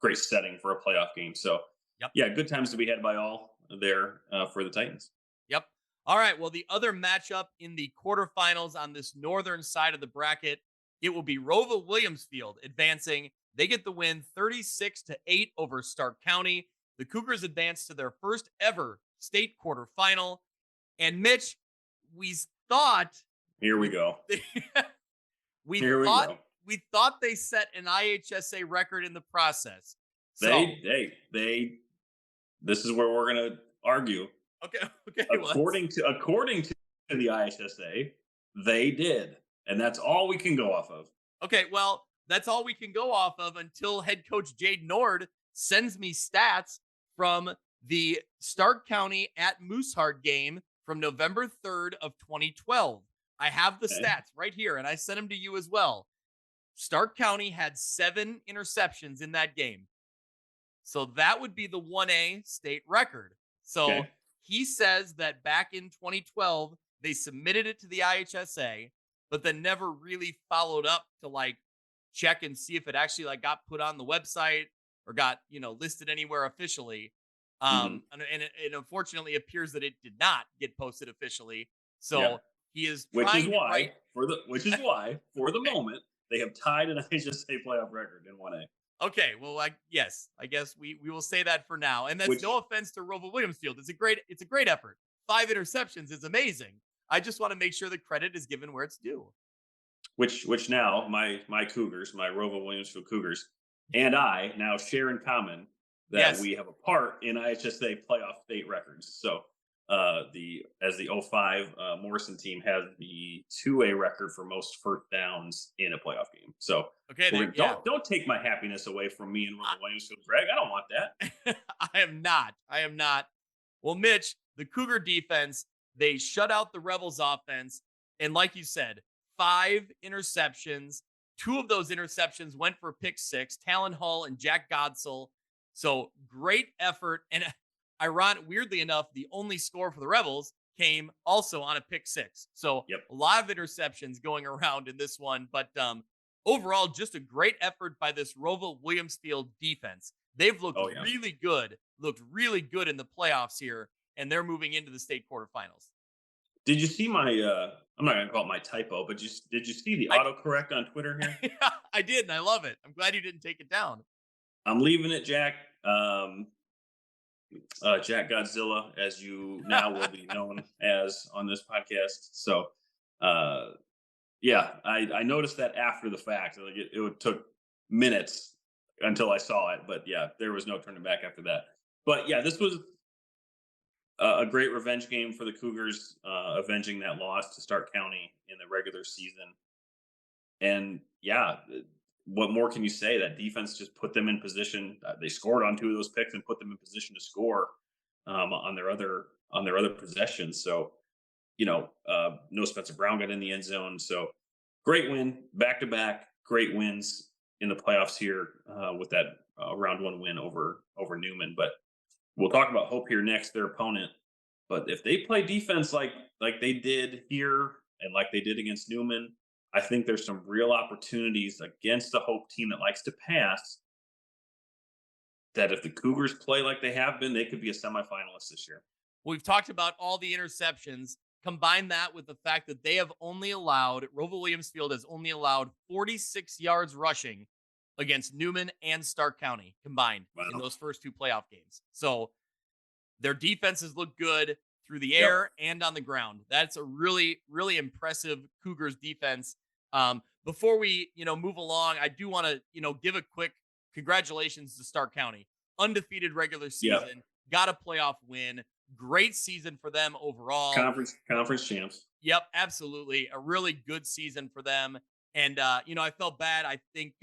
Speaker 2: great setting for a playoff game. So
Speaker 1: Yep.
Speaker 2: yeah, good times to be had by all there for the Titans.
Speaker 1: Yep. All right. Well, the other matchup in the quarterfinals on this northern side of the bracket, it will be Rova Williamsfield advancing. They get the win 36-8 over Stark County. The Cougars advance to their first ever state quarterfinal. And Mitch, we thought
Speaker 2: Here we go.
Speaker 1: we
Speaker 2: Here we
Speaker 1: thought
Speaker 2: go.
Speaker 1: we thought they set an IHSA record in the process. So
Speaker 2: They this is where we're gonna argue.
Speaker 1: okay.
Speaker 2: According to the IHSA, they did. And that's all we can go off of.
Speaker 1: Okay, well, that's all we can go off of until head coach Jade Nord sends me stats from the Stark County at Mooseheart game from November 3rd of 2012. I have the stats right here, and I sent them to you as well. Stark County had 7 interceptions in that game. So that would be the 1A state record. So he says that back in 2012, they submitted it to the IHSA, but then never really followed up to check and see if it actually got put on the website or got, listed anywhere officially. And it unfortunately appears that it did not get posted officially. So he is
Speaker 2: which
Speaker 1: trying
Speaker 2: is why
Speaker 1: to
Speaker 2: for the moment they have tied an IHSA playoff record in 1A.
Speaker 1: Okay, well, I guess we will say that for now. And that's no offense to Rova Williamsfield. It's a great effort. 5 interceptions is amazing. I just want to make sure the credit is given where it's due.
Speaker 2: Which now my Cougars, my Rova Williamsfield Cougars, and I now share in common that we have a part in IHSA playoff state records. So the 05 Morrison team has the 2A record for most first downs in a playoff game. So don't take my happiness away from me and Rova Williamsfield, Greg. I don't want that.
Speaker 1: I am not. Well, Mitch, the Cougar defense, they shut out the Rebels offense, and like you said, 5 interceptions. 2 of those interceptions went for pick 6, Talon Hall and Jack Godsell. So great effort. And weirdly enough, the only score for the Rebels came also on a pick 6. So a lot of interceptions going around in this one. But overall, just a great effort by this Rova Williamsfield defense. They've looked really good in the playoffs here, and they're moving into the state quarterfinals.
Speaker 2: Did you see my, I'm not going to call it my typo, but did you see the autocorrect on Twitter here?
Speaker 1: Yeah, I did, and I love it. I'm glad you didn't take it down.
Speaker 2: I'm leaving it, Jack. Jack Godzilla, as you now will be known as on this podcast. So, I noticed that after the fact. Like it took minutes until I saw it, but there was no turning back after that. But this was a great revenge game for the Cougars, avenging that loss to Stark County in the regular season. And what more can you say? That defense just put them in position. They scored on 2 of those picks and put them in position to score on their other possessions. So, no Spencer Brown got in the end zone. So great win, back-to-back great wins in the playoffs here with that round 1 win over Newman. But we'll talk about Hope here next, their opponent. But if they play defense like they did here and like they did against Newman, I think there's some real opportunities against the Hope team that likes to pass. That if the Cougars play like they have been, they could be a semifinalist this year.
Speaker 1: We've talked about all the interceptions. Combine that with the fact that they have only allowed, Roval Williams Field has only allowed 46 yards rushing against Newman and Stark County combined in those first two playoff games. So their defenses look good through the air and on the ground. That's a really, really impressive Cougars defense. Before we, move along, I do want to, give a quick congratulations to Stark County. Undefeated regular season, got a playoff win. Great season for them overall.
Speaker 2: Conference champs.
Speaker 1: Yep, absolutely. A really good season for them. And, I felt bad. I think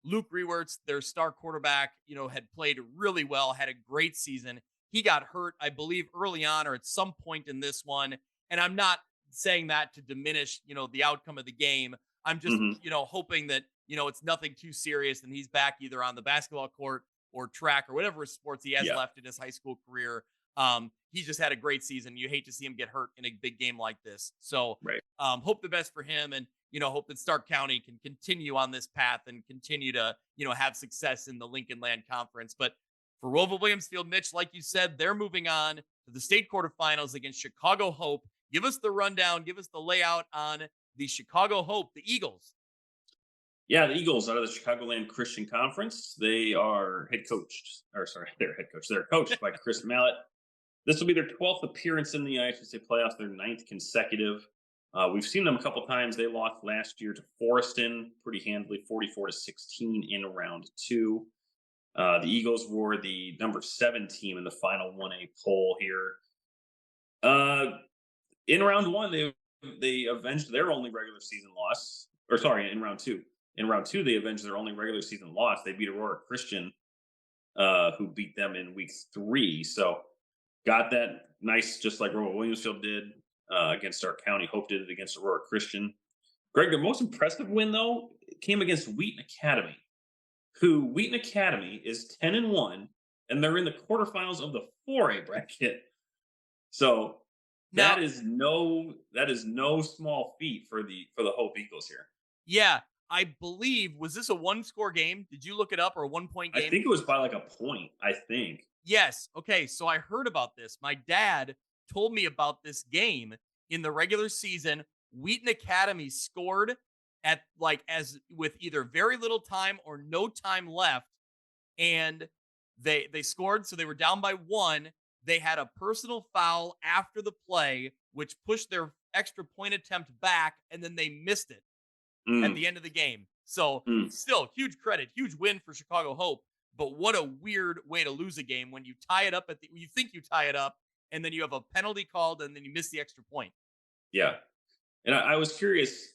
Speaker 1: Luke Rewerts, their star quarterback, had played really well, had a great season. He got hurt, I believe, early on or at some point in this one. And I'm not saying that to diminish, the outcome of the game. I'm just, hoping that, it's nothing too serious and he's back either on the basketball court or track or whatever sports he has left in his high school career. He just had a great season. You hate to see him get hurt in a big game like this. So hope the best for him and, hope that Stark County can continue on this path and continue to, have success in the Lincoln Land Conference. But for Roval Williams Field, Mitch, like you said, they're moving on to the state quarterfinals against Chicago Hope. Give us the rundown. Give us the layout on the Chicago Hope, the Eagles.
Speaker 2: Yeah, the Eagles out of the Chicagoland Christian Conference. They are they're head coach. They're coached by Chris Mallett. This will be their 12th appearance in the IHSA playoffs, their 9th consecutive. We've seen them a couple times. They lost last year to Forreston pretty handily, 44-16 in round 2. The Eagles were the number 7 team in the final 1A poll here. In round 1, they avenged their only regular season loss. In round 2. In round 2, they avenged their only regular season loss. They beat Aurora Christian, who beat them in week 3. So got that nice, just like Roval Williamsfield did against Stark County. Hope did it against Aurora Christian. Greg, their most impressive win, though, came against Wheaton Academy, who Wheaton Academy is 10-1, and they're in the quarterfinals of the 4A bracket. So that is no small feat for the Hope Eagles here.
Speaker 1: Yeah, I believe, was this a 1-score game? Did you look it up, or a 1-point game?
Speaker 2: I think it was by like a point, I think.
Speaker 1: Yes. Okay, so I heard about this. My dad told me about this game in the regular season. Wheaton Academy scored at as with either very little time or no time left, and they scored, so they were down by 1. They had a personal foul after the play, which pushed their extra point attempt back, and then they missed it at the end of the game. So still huge credit, huge win for Chicago Hope. But what a weird way to lose a game when you tie it up you think you tie it up, and then you have a penalty called, and then you miss the extra point.
Speaker 2: Yeah, and I was curious,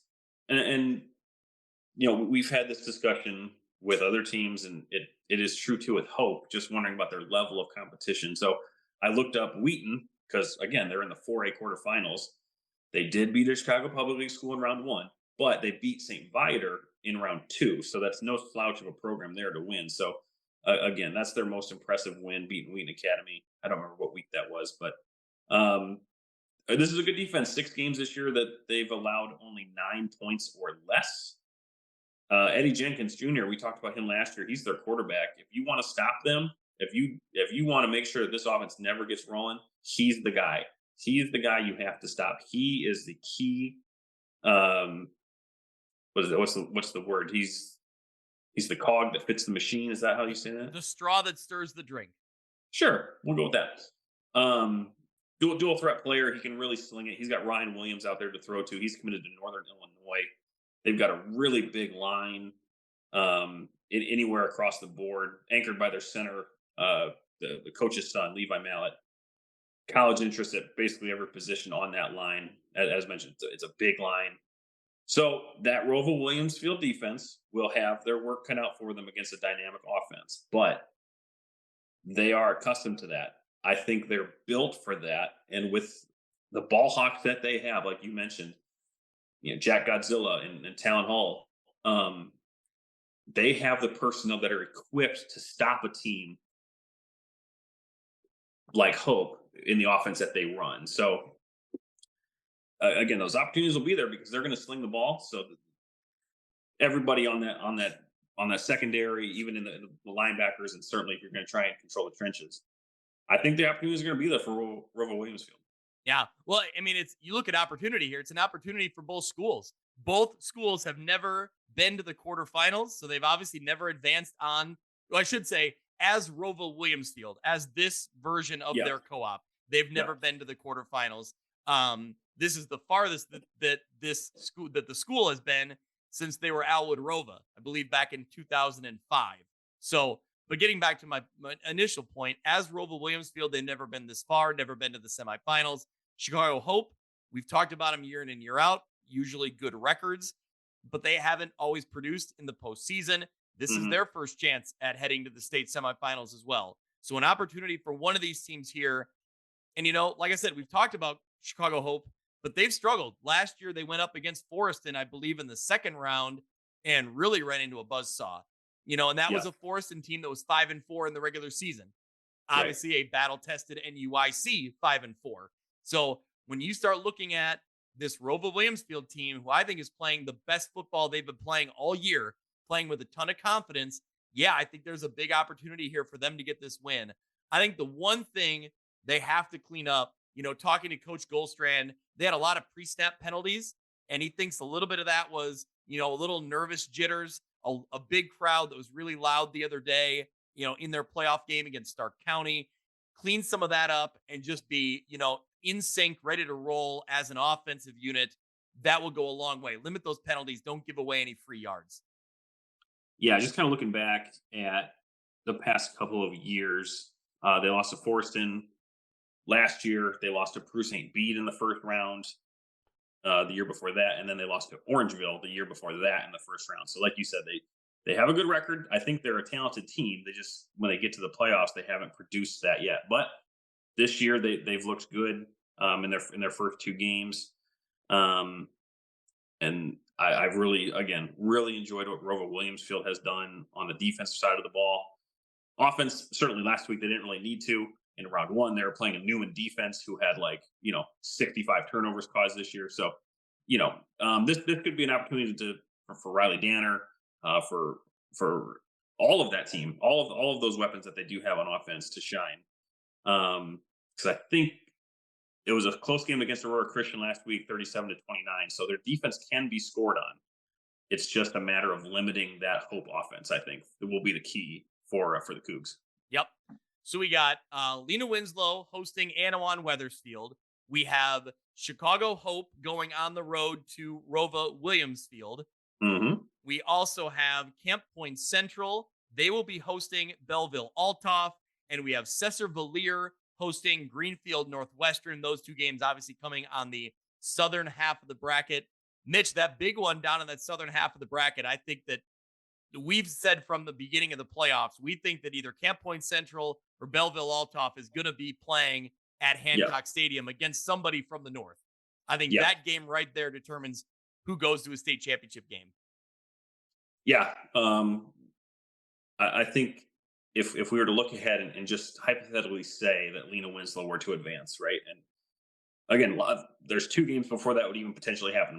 Speaker 2: and we've had this discussion with other teams, and it is true too with Hope. Just wondering about their level of competition. So I looked up Wheaton because again they're in the 4A quarterfinals. They did beat their Chicago Public League School in round 1, but they beat St. Viator in round 2. So that's no slouch of a program there to win. So again, that's their most impressive win, beating Wheaton Academy. I don't remember what week that was, but this is a good defense. 6 games this year that they've allowed only 9 points or less. Eddie Jenkins Jr., we talked about him last year. He's their quarterback. If you want to stop them, if you want to make sure that this offense never gets rolling, he's the guy. He's the guy you have to stop. He is the key. What's the word? He's the cog that fits the machine. Is that how you say that?
Speaker 1: The straw that stirs the drink.
Speaker 2: Sure, we'll go with that. Dual threat player. He can really sling it. He's got Ryan Williams out there to throw to. He's committed to Northern Illinois. They've got a really big line anywhere across the board, anchored by their center, the coach's son, Levi Mallett. College interest at basically every position on that line. As mentioned, it's a big line. So that Roval Williams Field defense will have their work cut out for them against a dynamic offense, but they are accustomed to that. I think they're built for that. And with the ball hawks that they have, like you mentioned, Jack Godzilla and Talon Hall, they have the personnel that are equipped to stop a team like hope in the offense that they run. So again, those opportunities will be there because they're going to sling the ball. So everybody on that secondary, even in the linebackers, and certainly if you're going to try and control the trenches, I think the opportunities are going to be there for Rovo Williamsfield.
Speaker 1: Yeah. Well, I mean, you look at opportunity here. It's an opportunity for both schools. Both schools have never been to the quarterfinals, so they've obviously never advanced on. Well, I should say, as Rovo Williamsfield, as this version of their co-op, they've never been to the quarterfinals. This is the farthest that the school has been since they were Alwood Rova, I believe, back in 2005. So, but getting back to my initial point, as Rovo Williamsfield, they've never been this far, never been to the semifinals. Chicago Hope, we've talked about them year in and year out, usually good records, but they haven't always produced in the postseason. This is their first chance at heading to the state semifinals as well. So an opportunity for one of these teams here. And, like I said, we've talked about Chicago Hope, but they've struggled. Last year, they went up against Forreston, I believe, in the second round and really ran into a buzzsaw. And that was a Forreston team that was 5-4 in the regular season. Obviously, a battle-tested NUIC 5-4. So when you start looking at this Rovo Williamsfield team, who I think is playing the best football they've been playing all year, playing with a ton of confidence, I think there's a big opportunity here for them to get this win. I think the one thing they have to clean up, talking to Coach Goldstrand, they had a lot of pre-snap penalties, and he thinks a little bit of that was, a little nervous jitters, a big crowd that was really loud the other day, in their playoff game against Stark County. Clean some of that up and just be, in sync, ready to roll as an offensive unit. That will go a long way. Limit those penalties. Don't give away any free yards.
Speaker 2: Yeah, just kind of looking back at the past couple of years, they lost to Forreston last year. They lost to Peru St. Bede in the first round the year before that, and then they lost to Orangeville the year before that in the first round. So, like you said, they have a good record. I think they're a talented team. They just, when they get to the playoffs, they haven't produced that yet. But this year they've looked good in their first two games, and I've really enjoyed what Rovo Williamsfield has done on the defensive side of the ball. Offense, certainly last week they didn't really need to. In round one, they were playing a Newman defense who had 65 turnovers caused this year. So, this could be an opportunity for Riley Danner, for all of that team, all of those weapons that they do have on offense to shine. Because I think it was a close game against Aurora Christian last week, 37-29. So their defense can be scored on. It's just a matter of limiting that Hope offense. I think it will be the key for the Cougs.
Speaker 1: Yep. So we got Lena Winslow hosting Anawan Wethersfield. We have Chicago Hope going on the road to Rovo Williamsfield. We also have Camp Point Central. They will be hosting Belleville Altoff. And we have Cesar Valier hosting Greenfield Northwestern. Those two games obviously coming on the southern half of the bracket. Mitch, that big one down in that southern half of the bracket, I think that we've said from the beginning of the playoffs, we think that either Camp Point Central or Belleville Altoff is going to be playing at Hancock Stadium against somebody from the north. I think that game right there determines who goes to a state championship game.
Speaker 2: Yeah. I think if we were to look ahead and just hypothetically say that Lena Winslow were to advance, right? And again, there's two games before that would even potentially happen.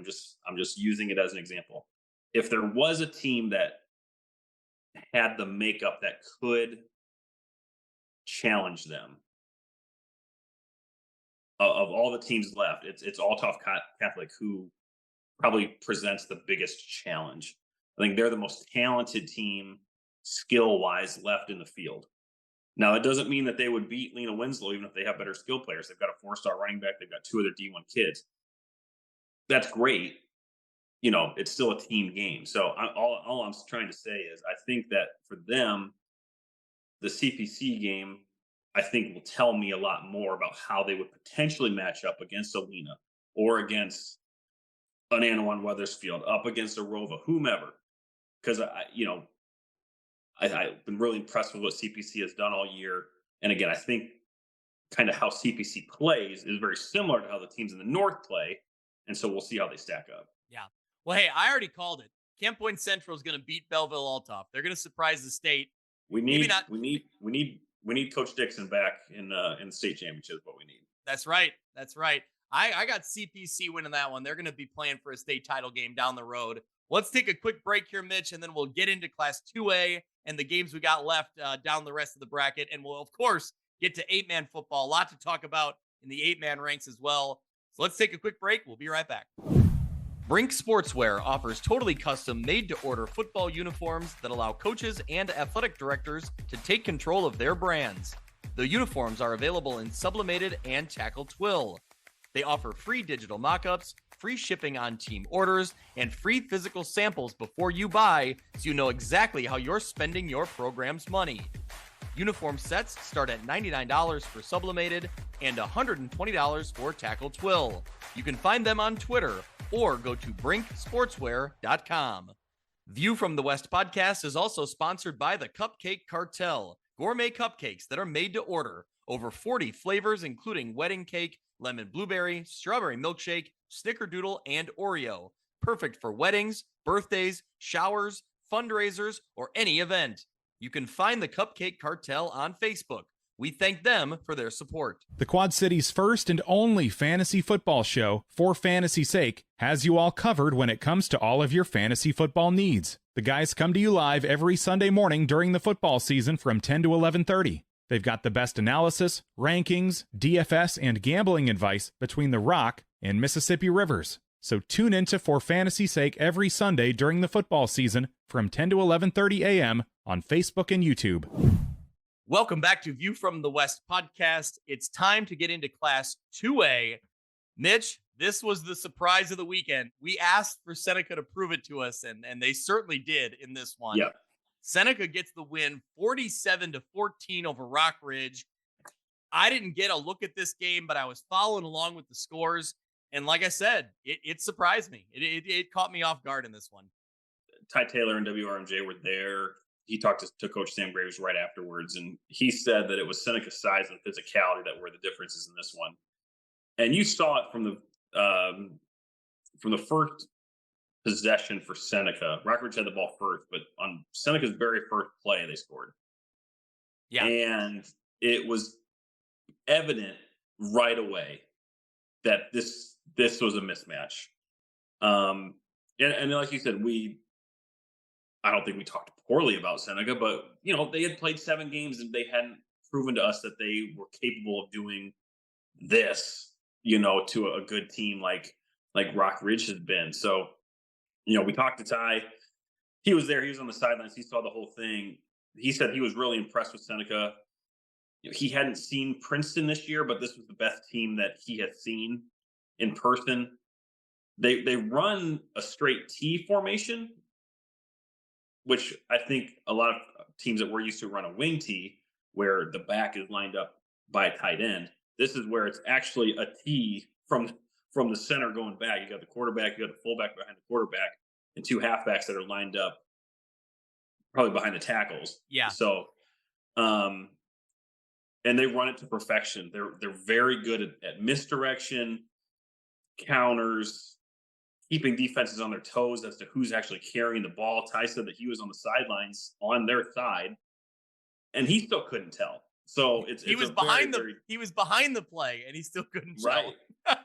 Speaker 2: I'm just using it as an example. If there was a team that had the makeup that could challenge them, of all the teams left, it's Altoff Catholic who probably presents the biggest challenge. I think they're the most talented team skill-wise left in the field. Now, that doesn't mean that they would beat Lena Winslow even if they have better skill players. They've got a 4-star running back. They've got two of their D1 kids. That's great. It's still a team game. So all I'm trying to say is I think that for them, the CPC game, I think, will tell me a lot more about how they would potentially match up against a Lena or against an Anawan Wethersfield, up against a Rova, whomever. Because I've been really impressed with what CPC has done all year. And again, I think kind of how CPC plays is very similar to how the teams in the North play. And so we'll see how they stack up.
Speaker 1: Yeah. Well, hey, I already called it. Camp Point Central is going to beat Belleville Altoff. They're going to surprise the state.
Speaker 2: We need We need Coach Dixon back in the state championship. Is what we need.
Speaker 1: That's right. That's right. I got CPC winning that one. They're going to be playing for a state title game down the road. Let's take a quick break here, Mitch, and then we'll get into Class 2A and the games we got left down the rest of the bracket. And we'll, of course, get to 8-man football. A lot to talk about in the 8-man ranks as well. So let's take a quick break. We'll be right back. Brink Sportswear offers totally custom made-to-order football uniforms that allow coaches and athletic directors to take control of their brands. The uniforms are available in sublimated and tackle twill. They offer free digital mock-ups, free shipping on team orders, and free physical samples before you buy, so you know exactly how you're spending your program's money. Uniform sets start at $99 for sublimated and $120 for tackle twill. You can find them on Twitter or go to brinksportswear.com. View from the West podcast is also sponsored by the Cupcake Cartel, gourmet cupcakes that are made to order. Over 40 flavors, including wedding cake, lemon blueberry, strawberry milkshake, snickerdoodle, and Oreo. Perfect for weddings, birthdays, showers, fundraisers, or any event. You can find the Cupcake Cartel on Facebook. We thank them for their support.
Speaker 5: The Quad City's first and only fantasy football show, For Fantasy's Sake, has you all covered when it comes to all of your fantasy football needs. The guys come to you live every Sunday morning during the football season from 10 to 11:30. They've got the best analysis, rankings, DFS, and gambling advice between the Rock and Mississippi Rivers. So tune into For Fantasy's Sake every Sunday during the football season from 10 to 11:30 a.m. on Facebook and YouTube.
Speaker 1: Welcome back to View from the West podcast. It's time to get into Class 2A. Mitch, this was the surprise of the weekend. We asked for Seneca to prove it to us, and they certainly did in this one.
Speaker 2: Yep.
Speaker 1: Seneca gets the win 47-14 over Rock Ridge. I didn't get a look at this game, but I was following along with the scores. And like I said, it surprised me. It caught me off guard in this one.
Speaker 2: Ty Taylor and WRMJ were there. He talked to Coach Sam Graves right afterwards, and he said that it was Seneca's size and physicality that were the differences in this one. And you saw it from the first possession for Seneca. Rockridge had the ball first, but on Seneca's very first play, they scored.
Speaker 1: Yeah.
Speaker 2: And it was evident right away that this was a mismatch. And like you said, I don't think we talked poorly about Seneca, but they had played 7 games and they hadn't proven to us that they were capable of doing this, to a good team like Rock Ridge has been. So, we talked to Ty. He was there. He was on the sidelines. He saw the whole thing. He said he was really impressed with Seneca. He hadn't seen Princeton this year, but this was the best team that he had seen in person. They run a straight T formation, which I think a lot of teams that we're used to run a wing T, where the back is lined up by a tight end. This is where it's actually a T from the center going back. You got the quarterback, you got the fullback behind the quarterback, and 2 halfbacks that are lined up probably behind the tackles.
Speaker 1: Yeah.
Speaker 2: So, and they run it to perfection. They're very good at misdirection, counters, keeping defenses on their toes as to who's actually carrying the ball. Ty said that he was on the sidelines on their side, and he still couldn't tell. So
Speaker 1: he was behind the play, and he still couldn't tell.
Speaker 2: Right.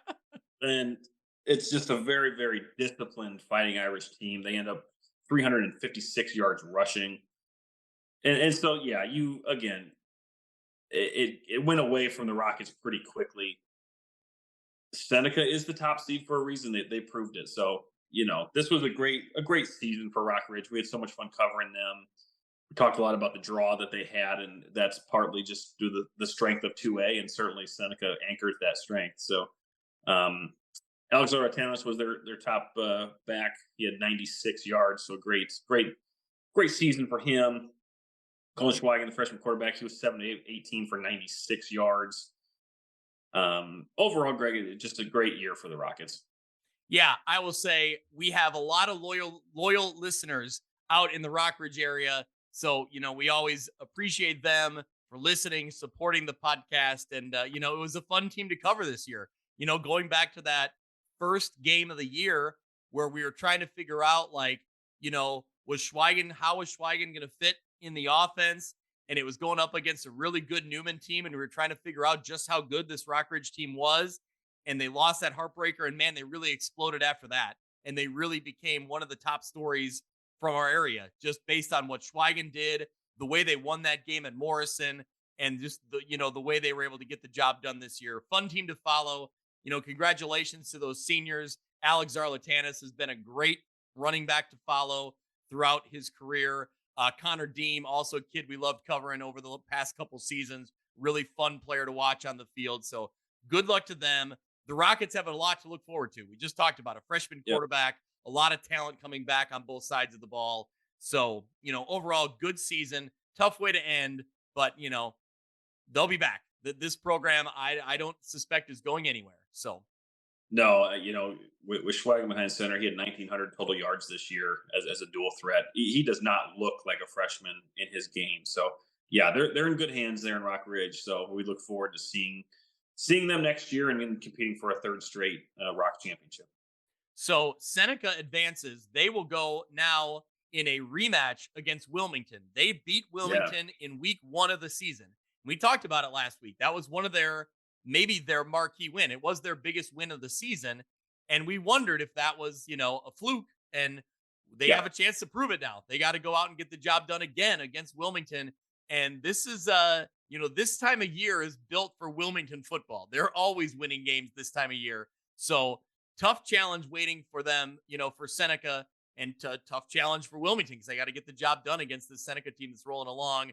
Speaker 2: And it's just a very, very disciplined Fighting Irish team. They end up 356 yards rushing, and so it went away from the Rockets pretty quickly. Seneca is the top seed for a reason. They proved it. So, this was a great season for Rock Ridge. We had so much fun covering them. We talked a lot about the draw that they had, and that's partly just due to the strength of 2A, and certainly Seneca anchors that strength. So, Alex Oratanis was their top back. He had 96 yards, so great season for him. Colin Schweigen, the freshman quarterback, he was 7-18 for 96 yards. Overall, Greg, just a great year for the Rockets.
Speaker 1: Yeah, I will say we have a lot of loyal listeners out in the Rockridge area. So, we always appreciate them for listening, supporting the podcast. And, it was a fun team to cover this year. Going back to that first game of the year where we were trying to figure out, how was Schweigen going to fit in the offense? and it was going up against a really good Newman team, and we were trying to figure out just how good this Rockridge team was, and they lost that heartbreaker, and man, they really exploded after that, and they really became one of the top stories from our area, just based on what Schweigen did, the way they won that game at Morrison, and just the way they were able to get the job done this year. Fun team to follow. Congratulations to those seniors. Alex Zarlatanis has been a great running back to follow throughout his career. Connor Deem, also a kid we loved covering over the past couple seasons. Really fun player to watch on the field. So good luck to them. The Rockets have a lot to look forward to. We just talked about a freshman quarterback, a lot of talent coming back on both sides of the ball. So, overall, good season. Tough way to end, but, they'll be back. This program, I don't suspect is going anywhere. So.
Speaker 2: No, with Schweigen behind center, he had 1,900 total yards this year as a dual threat. He does not look like a freshman in his game. So, yeah, they're in good hands there in Rock Ridge. So we look forward to seeing them next year and competing for a third straight Rock championship.
Speaker 1: So Seneca advances. They will go now in a rematch against Wilmington. They beat Wilmington in week 1 of the season. We talked about it last week. That was one of maybe their marquee win. It was their biggest win of the season. And we wondered if that was, a fluke. And they have a chance to prove it now. They got to go out and get the job done again against Wilmington. And this is, this time of year is built for Wilmington football. They're always winning games this time of year. So tough challenge waiting for them, for Seneca, and tough challenge for Wilmington because they got to get the job done against the Seneca team that's rolling along.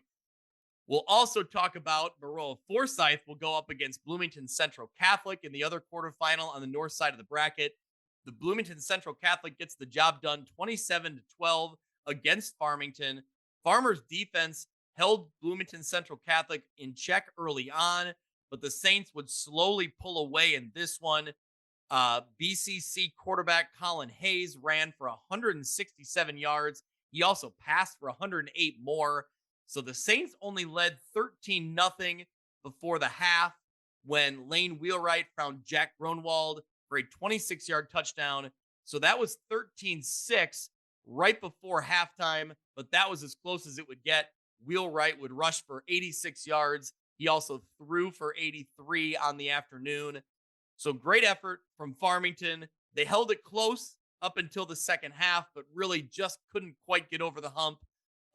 Speaker 1: We'll also talk about Baroa Forsyth will go up against Bloomington Central Catholic in the other quarterfinal on the north side of the bracket. The Bloomington Central Catholic gets the job done 27-12 against Farmington. Farmers' defense held Bloomington Central Catholic in check early on, but the Saints would slowly pull away in this one. BCC quarterback Colin Hayes ran for 167 yards. He also passed for 108 more. So the Saints only led 13-0 before the half when Lane Wheelwright found Jack Gronwald for a 26-yard touchdown. So that was 13-6 right before halftime, but that was as close as it would get. Wheelwright would rush for 86 yards. He also threw for 83 on the afternoon. So great effort from Farmington. They held it close up until the second half, but really just couldn't quite get over the hump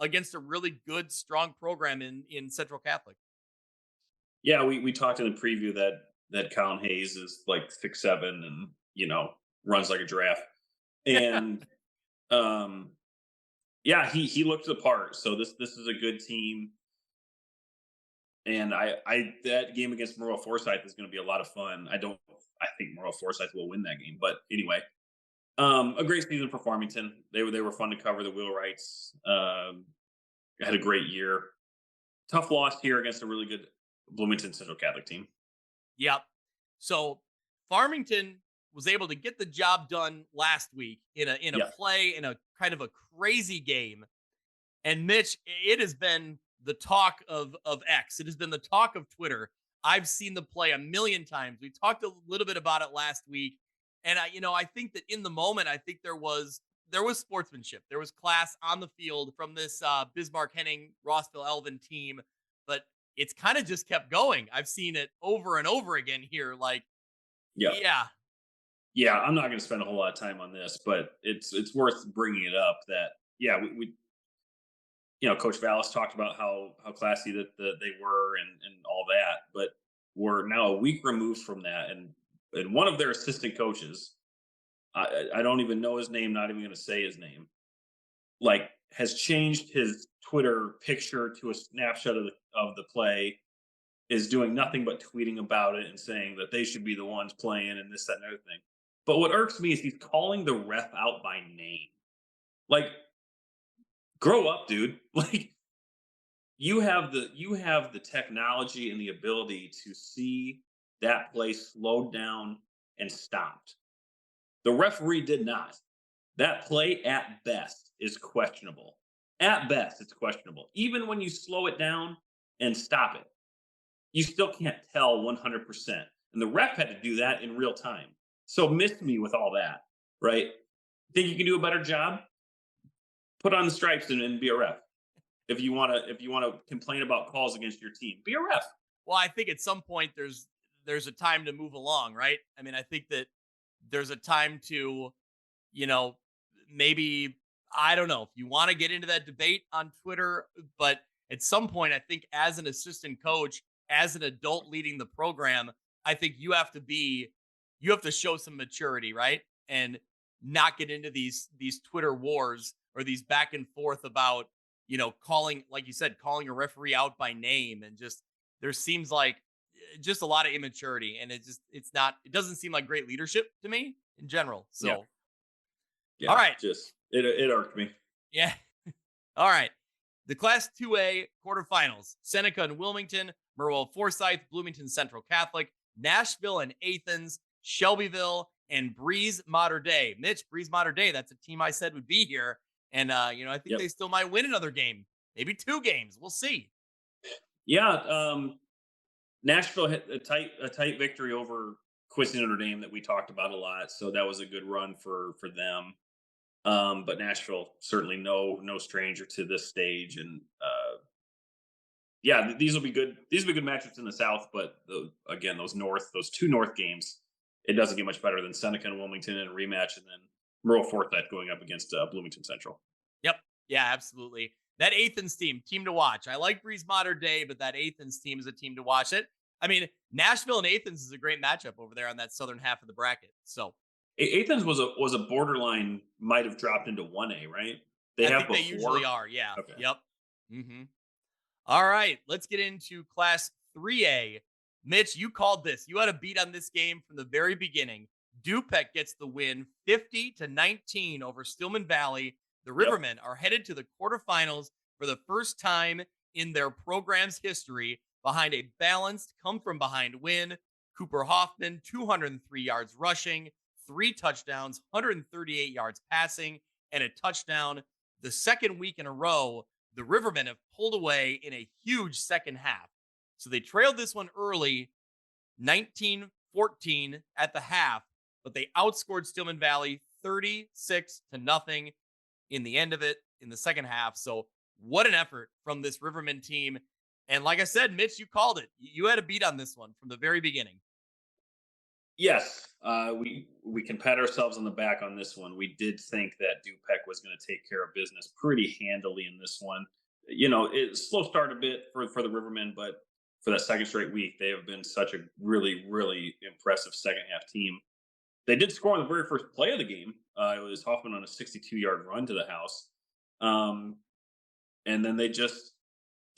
Speaker 1: against a really good, strong program in Central Catholic.
Speaker 2: Yeah, we talked in the preview that Colin Hayes is like 6'7" and runs like a giraffe, and he looked the part. So this is a good team, and I that game against Merle Forsyth is going to be a lot of fun. I think Merle Forsyth will win that game, but anyway. A great season for Farmington. They were fun to cover. The Wheelwrights had a great year. Tough loss here against a really good Bloomington Central Catholic team.
Speaker 1: Yep. So Farmington was able to get the job done last week in a play in a kind of a crazy game. And Mitch, it has been the talk of X. It has been the talk of Twitter. I've seen the play a million times. We talked a little bit about it last week. And I think that in the moment, I think there was sportsmanship. There was class on the field from this Bismarck Henning Rossville Elvin team, but it's kind of just kept going. I've seen it over and over again here. Yeah.
Speaker 2: I'm not going to spend a whole lot of time on this, but it's worth bringing it up that we Coach Vallis talked about how classy that they were and all that, but we're now a week removed from that, and one of their assistant coaches, I don't even know his name, not even going to say his name, has changed his Twitter picture to a snapshot of the play, is doing nothing but tweeting about it and saying that they should be the ones playing and this, that, and other thing. But what irks me is he's calling the ref out by name. Grow up, dude. You have the technology and the ability to see that play slowed down and stopped. The referee did not. That play at best is questionable. At best, it's questionable. Even when you slow it down and stop it, you still can't tell 100%. And the ref had to do that in real time. So miss me with all that, right? Think you can do a better job? Put on the stripes and be a ref. if you want to complain about calls against your team, be a ref.
Speaker 1: Well, I think at some point there's a time to move along, right? I mean, I think that there's a time to, you know, maybe, I don't know if you want to get into that debate on Twitter, but at some point, I think as an assistant coach, as an adult leading the program, I think you have to show some maturity, right? And not get into these Twitter wars or these back and forth about, calling, like you said, calling a referee out by name. And just, there seems like just a lot of immaturity, and it doesn't seem like great leadership to me in general. So,
Speaker 2: yeah,
Speaker 1: all right.
Speaker 2: Just, it irked me.
Speaker 1: Yeah. All right. The Class 2A quarterfinals: Seneca and Wilmington, Merwell Forsyth, Bloomington Central Catholic, Nashville and Athens, Shelbyville, and Breeze Mater Dei. Mitch, Breeze Mater Dei, that's a team I said would be here. And, I think they still might win another game, maybe 2 games. We'll see.
Speaker 2: Yeah. Nashville hit a tight victory over Quincy Notre Dame that we talked about a lot. So that was a good run for them. But Nashville certainly no stranger to this stage, and these will be good. These will be good matchups in the South. But again, those 2 North games, it doesn't get much better than Seneca and Wilmington in a rematch, and then Merle Forsyth going up against Bloomington Central.
Speaker 1: Yep. Yeah, absolutely. That Athens team to watch. I like Breeze Mater Dei, but that Athens team is a team to watch. Nashville and Athens is a great matchup over there on that southern half of the bracket. So
Speaker 2: Athens was a borderline, might have dropped into 1A, right?
Speaker 1: I think they usually are. Yeah.
Speaker 2: Okay.
Speaker 1: Yep. Mm-hmm. All right. Let's get into Class 3A. Mitch, you called this. You had a beat on this game from the very beginning. Dupek gets the win 50-19 over Stillman Valley. The Rivermen are headed to the quarterfinals for the first time in their program's history behind a balanced come-from-behind win. Cooper Hoffman, 203 yards rushing, 3 touchdowns, 138 yards passing, and a touchdown. The second week in a row, the Rivermen have pulled away in a huge second half. So they trailed this one early, 19-14 at the half, but they outscored Stillman Valley 36-0 in the end of it in the second half. So what an effort from this Rivermen team. And like I said, Mitch, you called it. You had a beat on this one from the very beginning.
Speaker 2: Yes, we can pat ourselves on the back on this one. We did think that Dupek was going to take care of business pretty handily in this one. It's slow start a bit for the Rivermen, but for that second straight week, they have been such a really, really impressive second half team. They did score on the very first play of the game. It was Hoffman on a 62-yard run to the house. And then they just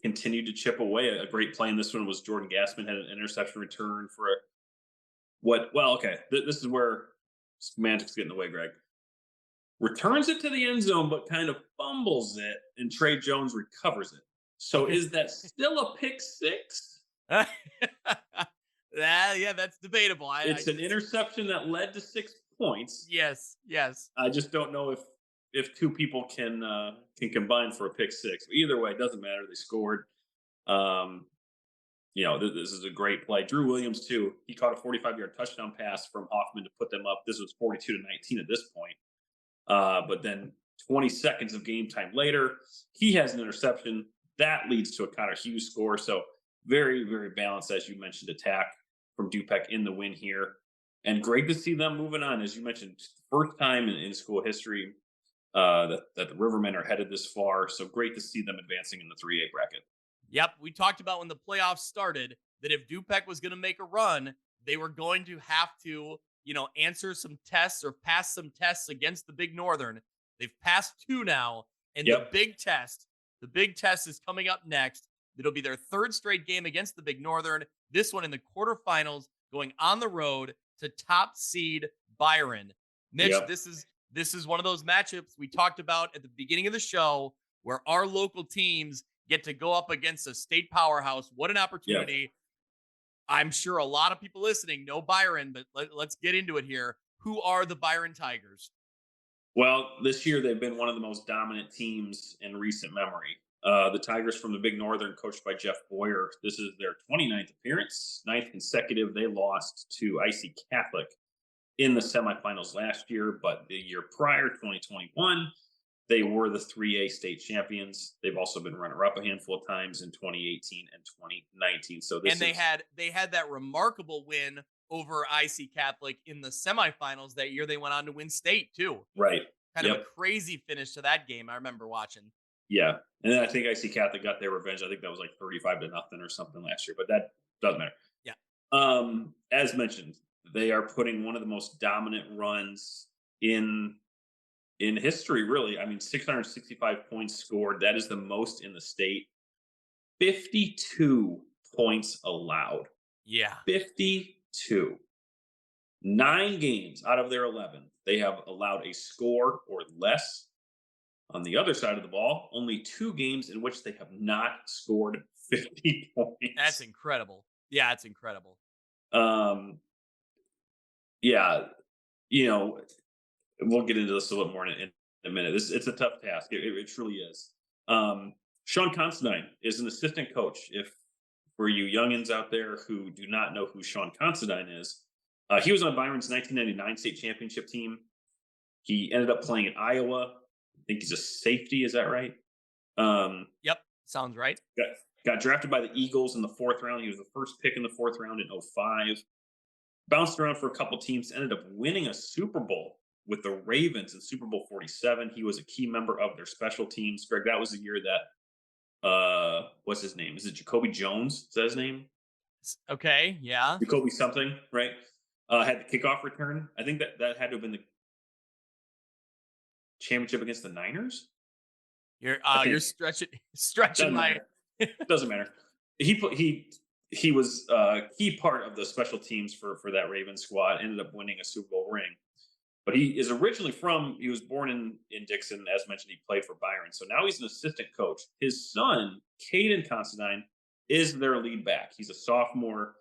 Speaker 2: continued to chip away. A great play in this one was Jordan Gassman had an interception return for this is where semantics get in the way, Greg. Returns it to the end zone, but kind of fumbles it, and Trey Jones recovers it. So is that still a pick 6?
Speaker 1: Yeah, that's debatable.
Speaker 2: It's an interception that led to 6 points.
Speaker 1: Yes.
Speaker 2: I just don't know if 2 people can combine for a pick 6. But either way, it doesn't matter. They scored. This is a great play. Drew Williams too. He caught a 45-yard touchdown pass from Hoffman to put them up. This was 42-19 at this point. But then 20 seconds of game time later, he has an interception that leads to a Connor Hughes score. So very, very balanced, as you mentioned, attack from Dupek in the win here. And great to see them moving on. As you mentioned, first time in school history that the Rivermen are headed this far. So great to see them advancing in the 3A bracket.
Speaker 1: Yep. We talked about when the playoffs started that if Dupek was going to make a run, they were going to have to, answer some tests or pass some tests against the Big Northern. They've passed 2 now. And the big test is coming up next. It'll be their 3rd straight game against the Big Northern. This one in the quarterfinals, going on the road to top seed Byron. Mitch, this is one of those matchups we talked about at the beginning of the show where our local teams get to go up against a state powerhouse. What an opportunity. I'm sure a lot of people listening know Byron, but let's get into it here. Who are the Byron Tigers?
Speaker 2: Well, this year they've been one of the most dominant teams in recent memory. The Tigers from the Big Northern, coached by Jeff Boyer. This is their 29th appearance, 9th consecutive. They lost to IC Catholic in the semifinals last year, but the year prior, 2021, They were the 3A state champions. They've also been runner-up a handful of times in 2018 and 2019. So this
Speaker 1: they had that remarkable win over IC Catholic in the semifinals that year. They went on to win state too.
Speaker 2: Right.
Speaker 1: Kind of a crazy finish to that game. I remember watching.
Speaker 2: Yeah. And then I think IC Catholic got their revenge. I think that was like 35-0 or something last year, but that doesn't matter.
Speaker 1: Yeah.
Speaker 2: As mentioned, they are putting one of the most dominant runs in history, really. I mean, 665 points scored. That is the most in the state. 52 points allowed.
Speaker 1: Yeah.
Speaker 2: 52. 9 games out of their 11, they have allowed a score or less. On the other side of the ball, only 2 games in which they have not scored 50 points.
Speaker 1: That's incredible. Yeah, that's incredible.
Speaker 2: Yeah, we'll get into this a little more in a minute. It's a tough task. It truly is. Sean Considine is an assistant coach. If for you youngins out there who do not know who Sean Considine is, he was on Byron's 1999 state championship team. He ended up playing at Iowa. I think he's a safety. Is that right?
Speaker 1: Yep, sounds right.
Speaker 2: Got drafted by the Eagles in the 4th round. He was the first pick in the 4th round in 2005. Bounced around for a couple teams. Ended up winning a Super Bowl with the Ravens in Super Bowl 47. He was a key member of their special teams. Greg, that was the year that what's his name? Is it Jacoby Jones? Is that his name?
Speaker 1: Okay, yeah.
Speaker 2: Jacoby something, right? Had the kickoff return. I think that had to have been the championship against the Niners.
Speaker 1: You're stretching my.
Speaker 2: Doesn't matter. He was a key part of the special teams for that Ravens squad. Ended up winning a Super Bowl ring. But he is originally he was born in Dixon. As mentioned, he played for Byron. So now he's an assistant coach. His son, Caden Considine, is their lead back. He's a sophomore.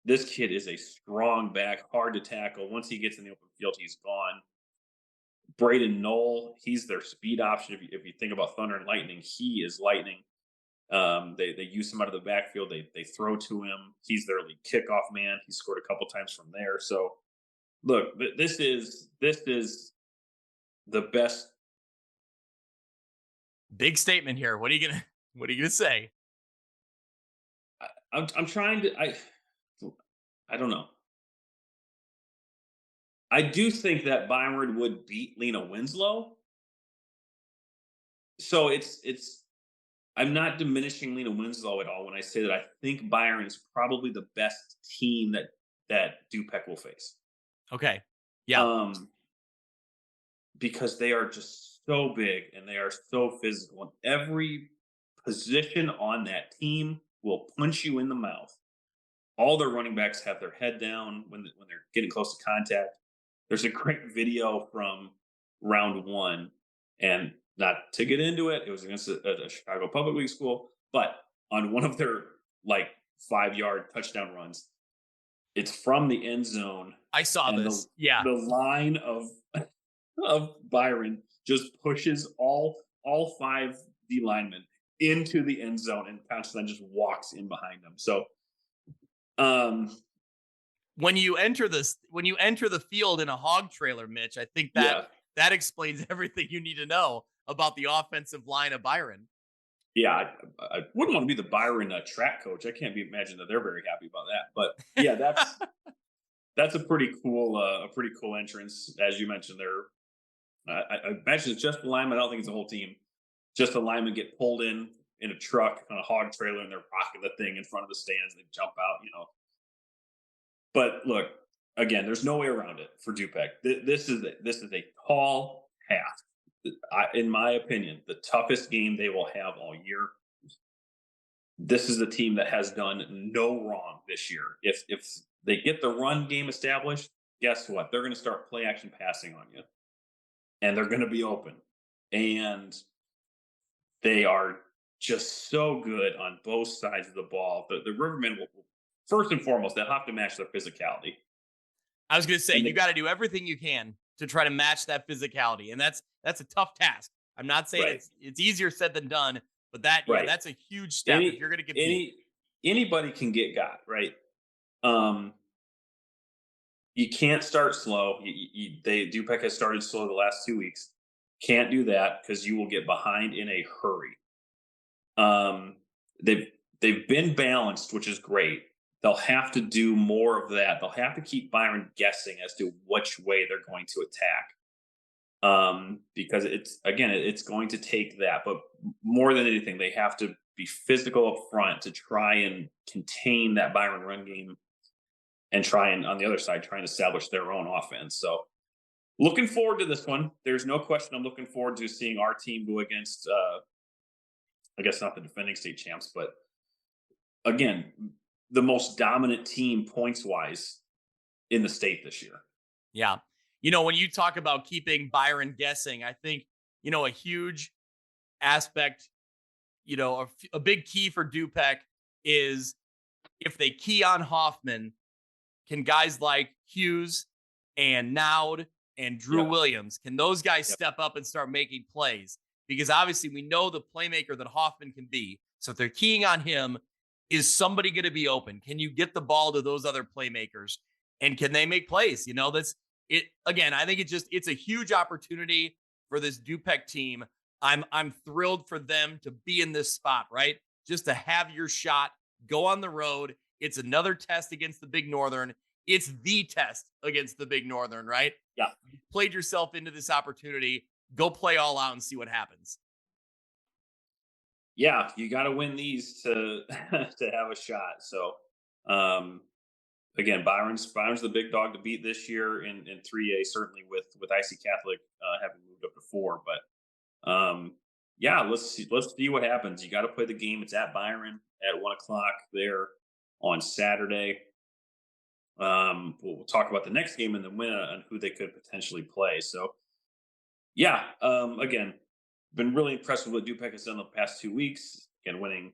Speaker 2: This kid is a strong back, hard to tackle. Once he gets in the open field, he's gone. Braden Knoll, he's their speed option. If you think about Thunder and Lightning, he is lightning. They use him out of the backfield. They throw to him. He's their lead kickoff man. He scored a couple times from there. So, look, this is the best.
Speaker 1: Big statement here. What are you gonna say?
Speaker 2: I'm trying to. I don't know. I do think that Byron would beat Lena Winslow. So it's. I'm not diminishing Lena Winslow at all when I say that I think Byron is probably the best team that DuPec will face.
Speaker 1: Okay. Yeah.
Speaker 2: Because they are just so big and they are so physical. And every position on that team will punch you in the mouth. All their running backs have their head down when they're getting close to contact. There's a great video from round 1, and not to get into it, it was against a Chicago Public League school, but on one of their 5-yard touchdown runs, it's from the end zone.
Speaker 1: I saw this.
Speaker 2: The line of Byron just pushes all 5 D linemen into the end zone, and Constantine just walks in behind them. So,
Speaker 1: when you enter the field in a hog trailer, Mitch, I think that explains everything you need to know about the offensive line of Byron.
Speaker 2: Yeah, I wouldn't want to be the Byron track coach. I can't imagine that they're very happy about that. But yeah, that's a pretty cool entrance. As you mentioned, I imagine it's just the lineman. I don't think it's the whole team. Just the linemen get pulled in a truck on a hog trailer, and they're rocking the thing in front of the stands. They jump out, But look, again, there's no way around it for DuPec. This is a tall task. In my opinion, the toughest game they will have all year. This is a team that has done no wrong this year. If they get the run game established, guess what? They're going to start play action passing on you, and they're going to be open. And they are just so good on both sides of the ball. The Rivermen will, first and foremost, they'll have to match their physicality.
Speaker 1: I was going to say, you got to do everything you can to try to match that physicality. And that's a tough task. I'm not saying it's easier said than done, but that's a huge step if you're going to compete.
Speaker 2: Anybody can get got, right? You can't start slow. DuPec has started slow the last 2 weeks. Can't do that because you will get behind in a hurry. Um, they've been balanced, which is great. They'll have to do more of that. They'll have to keep Byron guessing as to which way they're going to attack. Because it's going to take that. But more than anything, they have to be physical up front to try and contain that Byron run game, and try and on the other side try and establish their own offense. So looking forward to this one. There's no question I'm looking forward to seeing our team go against I guess not the defending state champs, but again, the most dominant team points wise in the state this year.
Speaker 1: Yeah. When you talk about keeping Byron guessing, I think, a huge aspect, a big key for Dupec is if they key on Hoffman, can guys like Hughes and Naud and Drew Williams, can those guys step up and start making plays? Because obviously we know the playmaker that Hoffman can be. So if they're keying on him, is somebody going to be open? Can you get the ball to those other playmakers? And can they make plays? That's it. Again, I think it's a huge opportunity for this Dupec team. I'm thrilled for them to be in this spot, right? Just to have your shot, go on the road. It's another test against the Big Northern. It's the test against the Big Northern, right?
Speaker 2: Yeah.
Speaker 1: You played yourself into this opportunity. Go play all out and see what happens.
Speaker 2: Yeah, you got to win these to to have a shot. So, again, Byron's the big dog to beat this year in 3A, certainly with IC Catholic having moved up to 4. But yeah, let's see what happens. You got to play the game. It's at Byron at 1:00 there on Saturday. We'll talk about the next game and then win and who they could potentially play. So, yeah, again, been really impressed with what Dupec has done the past 2 weeks. Again, winning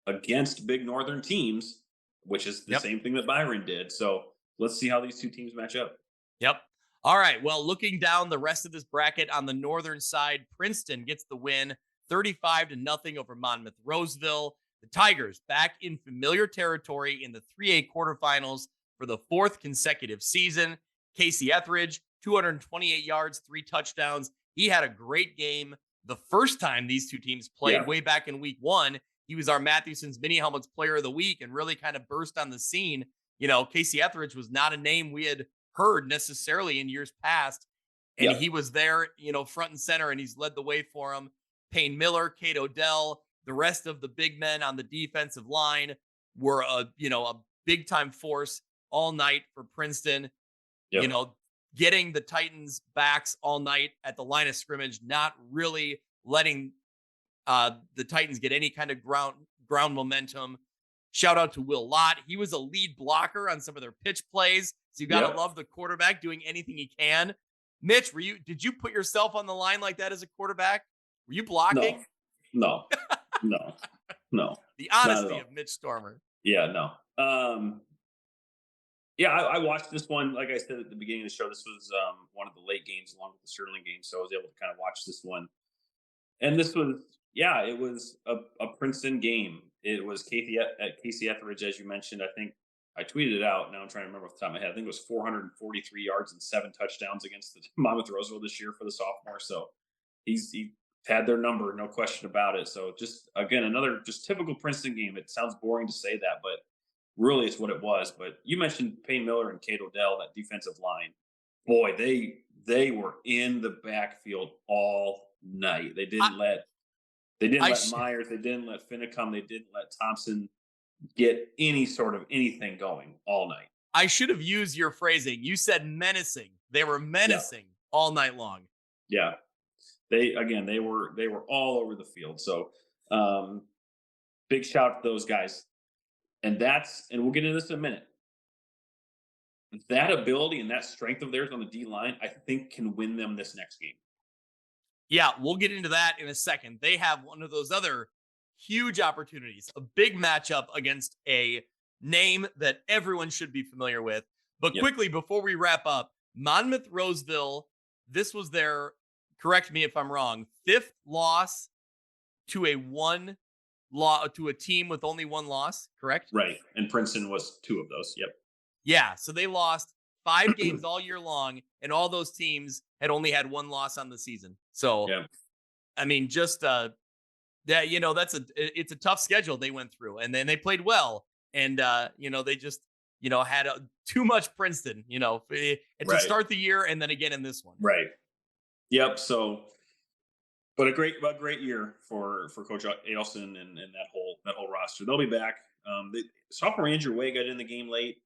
Speaker 2: against Big Northern teams, which is the same thing that Byron did. So let's see how these two teams match up.
Speaker 1: Yep. All right. Well, looking down the rest of this bracket on the northern side, Princeton gets the win 35-0 over Monmouth Roseville. The Tigers back in familiar territory in the 3A quarterfinals for the 4th consecutive season. Casey Etheridge, 228 yards, 3 touchdowns. He had a great game the first time these two teams played way back in week 1. He was our Matthewson's Mini Helmets Player of the Week and really kind of burst on the scene. Casey Etheridge was not a name we had heard necessarily in years past. And he was there, front and center, and he's led the way for him. Payne Miller, Kate Odell, the rest of the big men on the defensive line were a big time force all night for Princeton. Getting the Titans backs all night at the line of scrimmage, not really letting the Titans get any kind of ground momentum. Shout out to Will Lott. He was a lead blocker on some of their pitch plays. So you got to love the quarterback doing anything he can. Mitch, did you put yourself on the line like that as a quarterback? Were you blocking?
Speaker 2: No.
Speaker 1: The honesty of Mitch Stormer.
Speaker 2: Yeah, no. Yeah, I watched this one. Like I said at the beginning of the show, this was one of the late games along with the Sterling game. So I was able to kind of watch this one. And this was, it was a Princeton game. It was Casey Etheridge, as you mentioned. I think I tweeted it out. Now I'm trying to remember off the top of my head. I think it was 443 yards and 7 touchdowns against the Monmouth Roseville this year for the sophomore. So he had their number, no question about it. So just, again, another just typical Princeton game. It sounds boring to say that, but really it's what it was. But you mentioned Payne Miller and Kate Odell, that defensive line. Boy, they were in the backfield all night. They didn't let Myers, they didn't let Finicum, they didn't let Thompson get any sort of anything going all night.
Speaker 1: I should have used your phrasing. You said menacing. They were menacing all night long.
Speaker 2: Yeah. They were all over the field. So big shout out to those guys. And we'll get into this in a minute. That ability and that strength of theirs on the D line, I think, can win them this next game.
Speaker 1: Yeah, we'll get into that in a second. They have one of those other huge opportunities, a big matchup against a name that everyone should be familiar with. But quickly, before we wrap up, Monmouth Roseville, this was their, correct me if I'm wrong, 5th loss to a team with only 1 loss, correct?
Speaker 2: Right. And Princeton was 2 of those. Yep.
Speaker 1: Yeah. So they lost 5 games all year long, and all those teams had only had 1 loss on the season. So,
Speaker 2: Yeah.
Speaker 1: I mean, just that it's a tough schedule they went through, and then they played well, and they just had too much Princeton, to
Speaker 2: Right.
Speaker 1: start the year, and then again in this one.
Speaker 2: Right. Yep. So, but a great year for Coach Adelson and that whole roster. They'll be back. The sophomore Andrew Way got in the game late.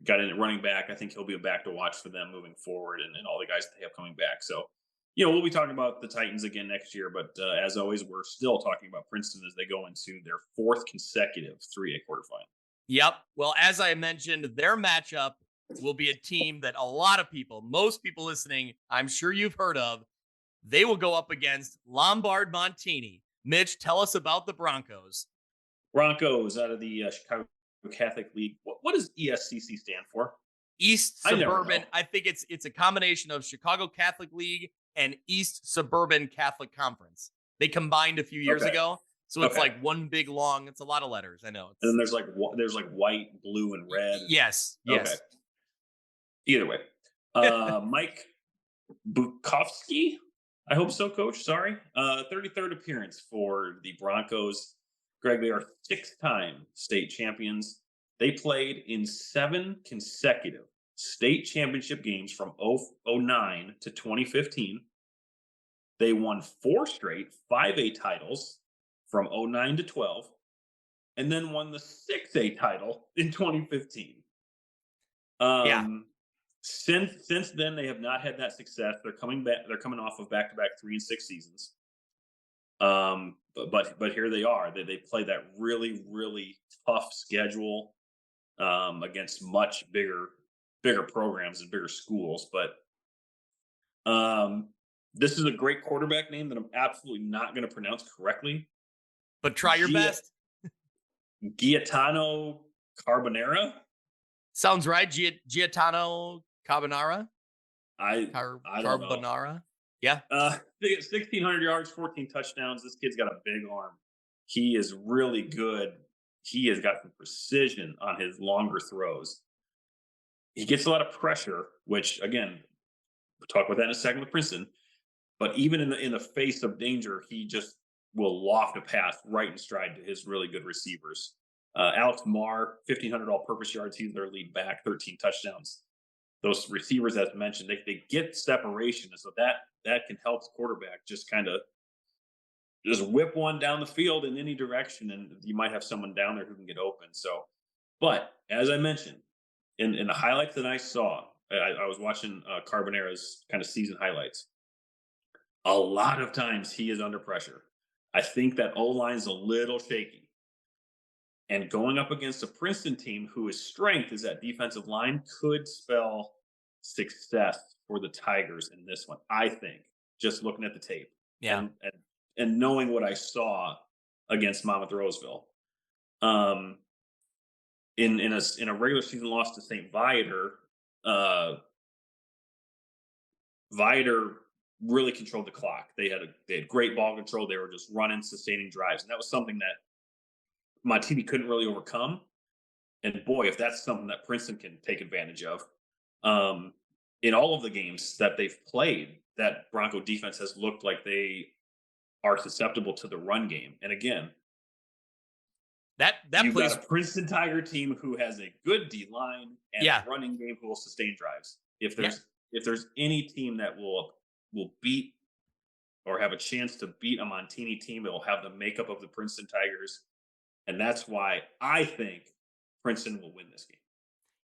Speaker 2: Got in at running back. I think he'll be back to watch for them moving forward, and all the guys that they have coming back. So, we'll be talking about the Titans again next year. But as always, we're still talking about Princeton as they go into their 4th consecutive 3A quarterfinal.
Speaker 1: Yep. Well, as I mentioned, their matchup will be a team that most people listening, I'm sure you've heard of. They will go up against Lombard Montini. Mitch, tell us about the Broncos.
Speaker 2: Broncos out of the Chicago Catholic League. What does ESCC stand for?
Speaker 1: East Suburban. I think it's a combination of Chicago Catholic League and East Suburban Catholic Conference. They combined a few years ago. So it's like one big long. It's a lot of letters. I know.
Speaker 2: And then there's like white, blue, and red.
Speaker 1: Yes. Yes.
Speaker 2: Okay. Either way, Mike Bukowski. I hope so, Coach. Sorry. 33rd appearance for the Broncos. Greg, they are 6-time state champions. They played in 7 consecutive state championship games from 2009 to 2015. They won 4 straight 5A titles from 2009 to 12, and then won the 6A title in 2015. Since then, they have not had that success. They're coming back. They're coming off of back-to-back 3 and 6 seasons. But here they are. They play that really, really tough schedule against much bigger programs and bigger schools. But this is a great quarterback name that I'm absolutely not going to pronounce correctly.
Speaker 1: But try your best.
Speaker 2: Gaetano Carbonara.
Speaker 1: Sounds right. Gaetano Carbonara.
Speaker 2: I don't know.
Speaker 1: Carbonara. Yeah.
Speaker 2: 1,600 yards, 14 touchdowns. This kid's got a big arm. He is really good. He has got some precision on his longer throws. He gets a lot of pressure, which, again, we'll talk about that in a second with Princeton. But even in the face of danger, he just will loft a pass right in stride to his really good receivers. Alex Marr, 1,500 all-purpose yards. He's their lead back, 13 touchdowns. Those receivers, as mentioned, they get separation, and so that can help the quarterback just kind of just whip one down the field in any direction, and you might have someone down there who can get open. So, but as I mentioned, in the highlights that I saw, I was watching Carbonara's kind of season highlights. A lot of times he is under pressure. I think that O-line is a little shaky. And going up against a Princeton team whose strength is that defensive line could spell success for the Tigers in this one, I think, just looking at the tape.
Speaker 1: Yeah.
Speaker 2: And knowing what I saw against Monmouth Roseville. In a regular season loss to St. Viator, Viator really controlled the clock. They had great ball control. They were just running, sustaining drives. And that was something that Montini couldn't really overcome. And boy, if that's something that Princeton can take advantage of. In all of the games that they've played, that Bronco defense has looked like they are susceptible to the run game. And again, you've got a Princeton Tiger team who has a good D line and a running game who will sustain drives. If there's any team that will beat or have a chance to beat a Montini team, it will have the makeup of the Princeton Tigers. And that's why I think Princeton will win this game.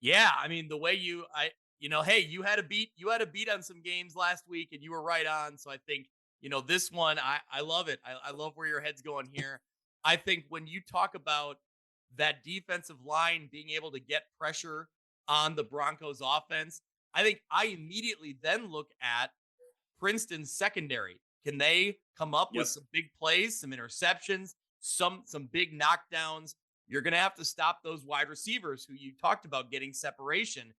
Speaker 1: Yeah, I mean, the way hey, you had a beat on some games last week, and you were right on. So I think, this one, I love it. I love where your head's going here. I think when you talk about that defensive line being able to get pressure on the Broncos offense, I think I immediately then look at Princeton's secondary. Can they come up with some big plays, some interceptions, some big knockdowns? You're going to have to stop those wide receivers who you talked about getting separation.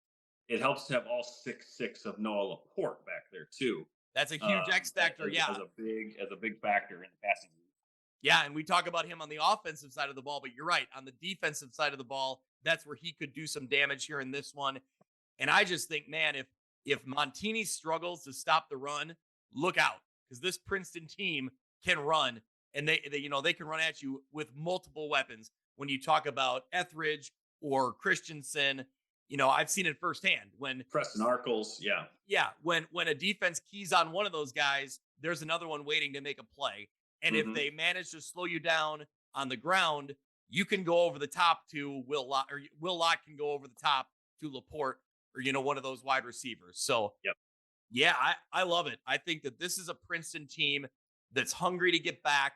Speaker 2: It helps to have all 6'6" of Noah Laporte back there too.
Speaker 1: That's a huge X factor.
Speaker 2: As a big factor in the passing game.
Speaker 1: Yeah, and we talk about him on the offensive side of the ball, but you're right. On the defensive side of the ball, that's where he could do some damage here in this one. And I just think, man, if Montini struggles to stop the run, look out, because this Princeton team can run, and they can run at you with multiple weapons. When you talk about Etheridge or Christensen, I've seen it firsthand when
Speaker 2: Preston Arkles,
Speaker 1: when a defense keys on one of those guys, there's another one waiting to make a play. And if they manage to slow you down on the ground, you can go over the top to Will Lott, or Will Lott can go over the top to Laporte, or one of those wide receivers. So yeah, I love it. I think that this is a Princeton team that's hungry to get back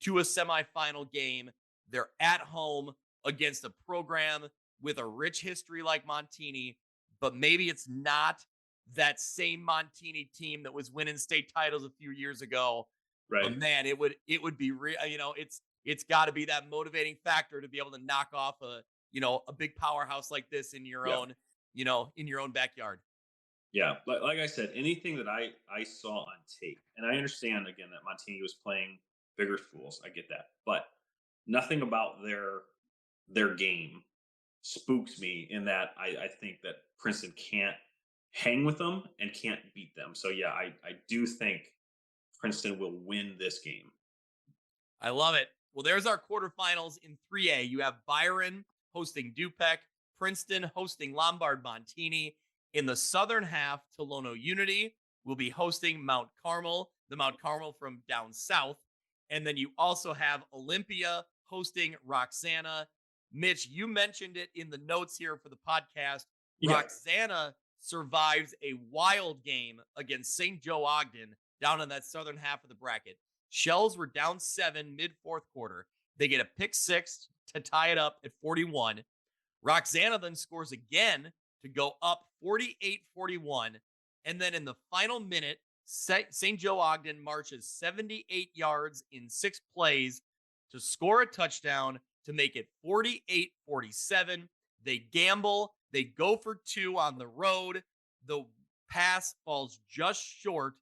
Speaker 1: to a semifinal game. They're at home against a program with a rich history like Montini, but maybe it's not that same Montini team that was winning state titles a few years ago.
Speaker 2: Right.
Speaker 1: But man, it would be real. It's got to be that motivating factor to be able to knock off a big powerhouse like this in your own, in your own backyard.
Speaker 2: Yeah, like I said, anything that I saw on tape, and I understand again that Montini was playing bigger schools. I get that, but nothing about their game spooks me in that I think that Princeton can't hang with them and can't beat them. So yeah, I do think Princeton will win this game.
Speaker 1: I love it. Well, there's our quarterfinals in 3A. You have Byron hosting Dupec, Princeton hosting Lombard Montini. In the southern half, Tolono Unity will be hosting Mount Carmel, the Mount Carmel from down south. And then you also have Olympia hosting Roxana. Mitch, you mentioned it in the notes here for the podcast.
Speaker 2: Yeah.
Speaker 1: Roxana survives a wild game against St. Joe Ogden down in that southern half of the bracket. Shells were down 7 mid-fourth quarter. They get a pick 6 to tie it up at 41. Roxana then scores again to go up 48-41. And then in the final minute, St. Joe Ogden marches 78 yards in 6 plays to score a touchdown to make it 48-47. They gamble. They go for 2 on the road. The pass falls just short.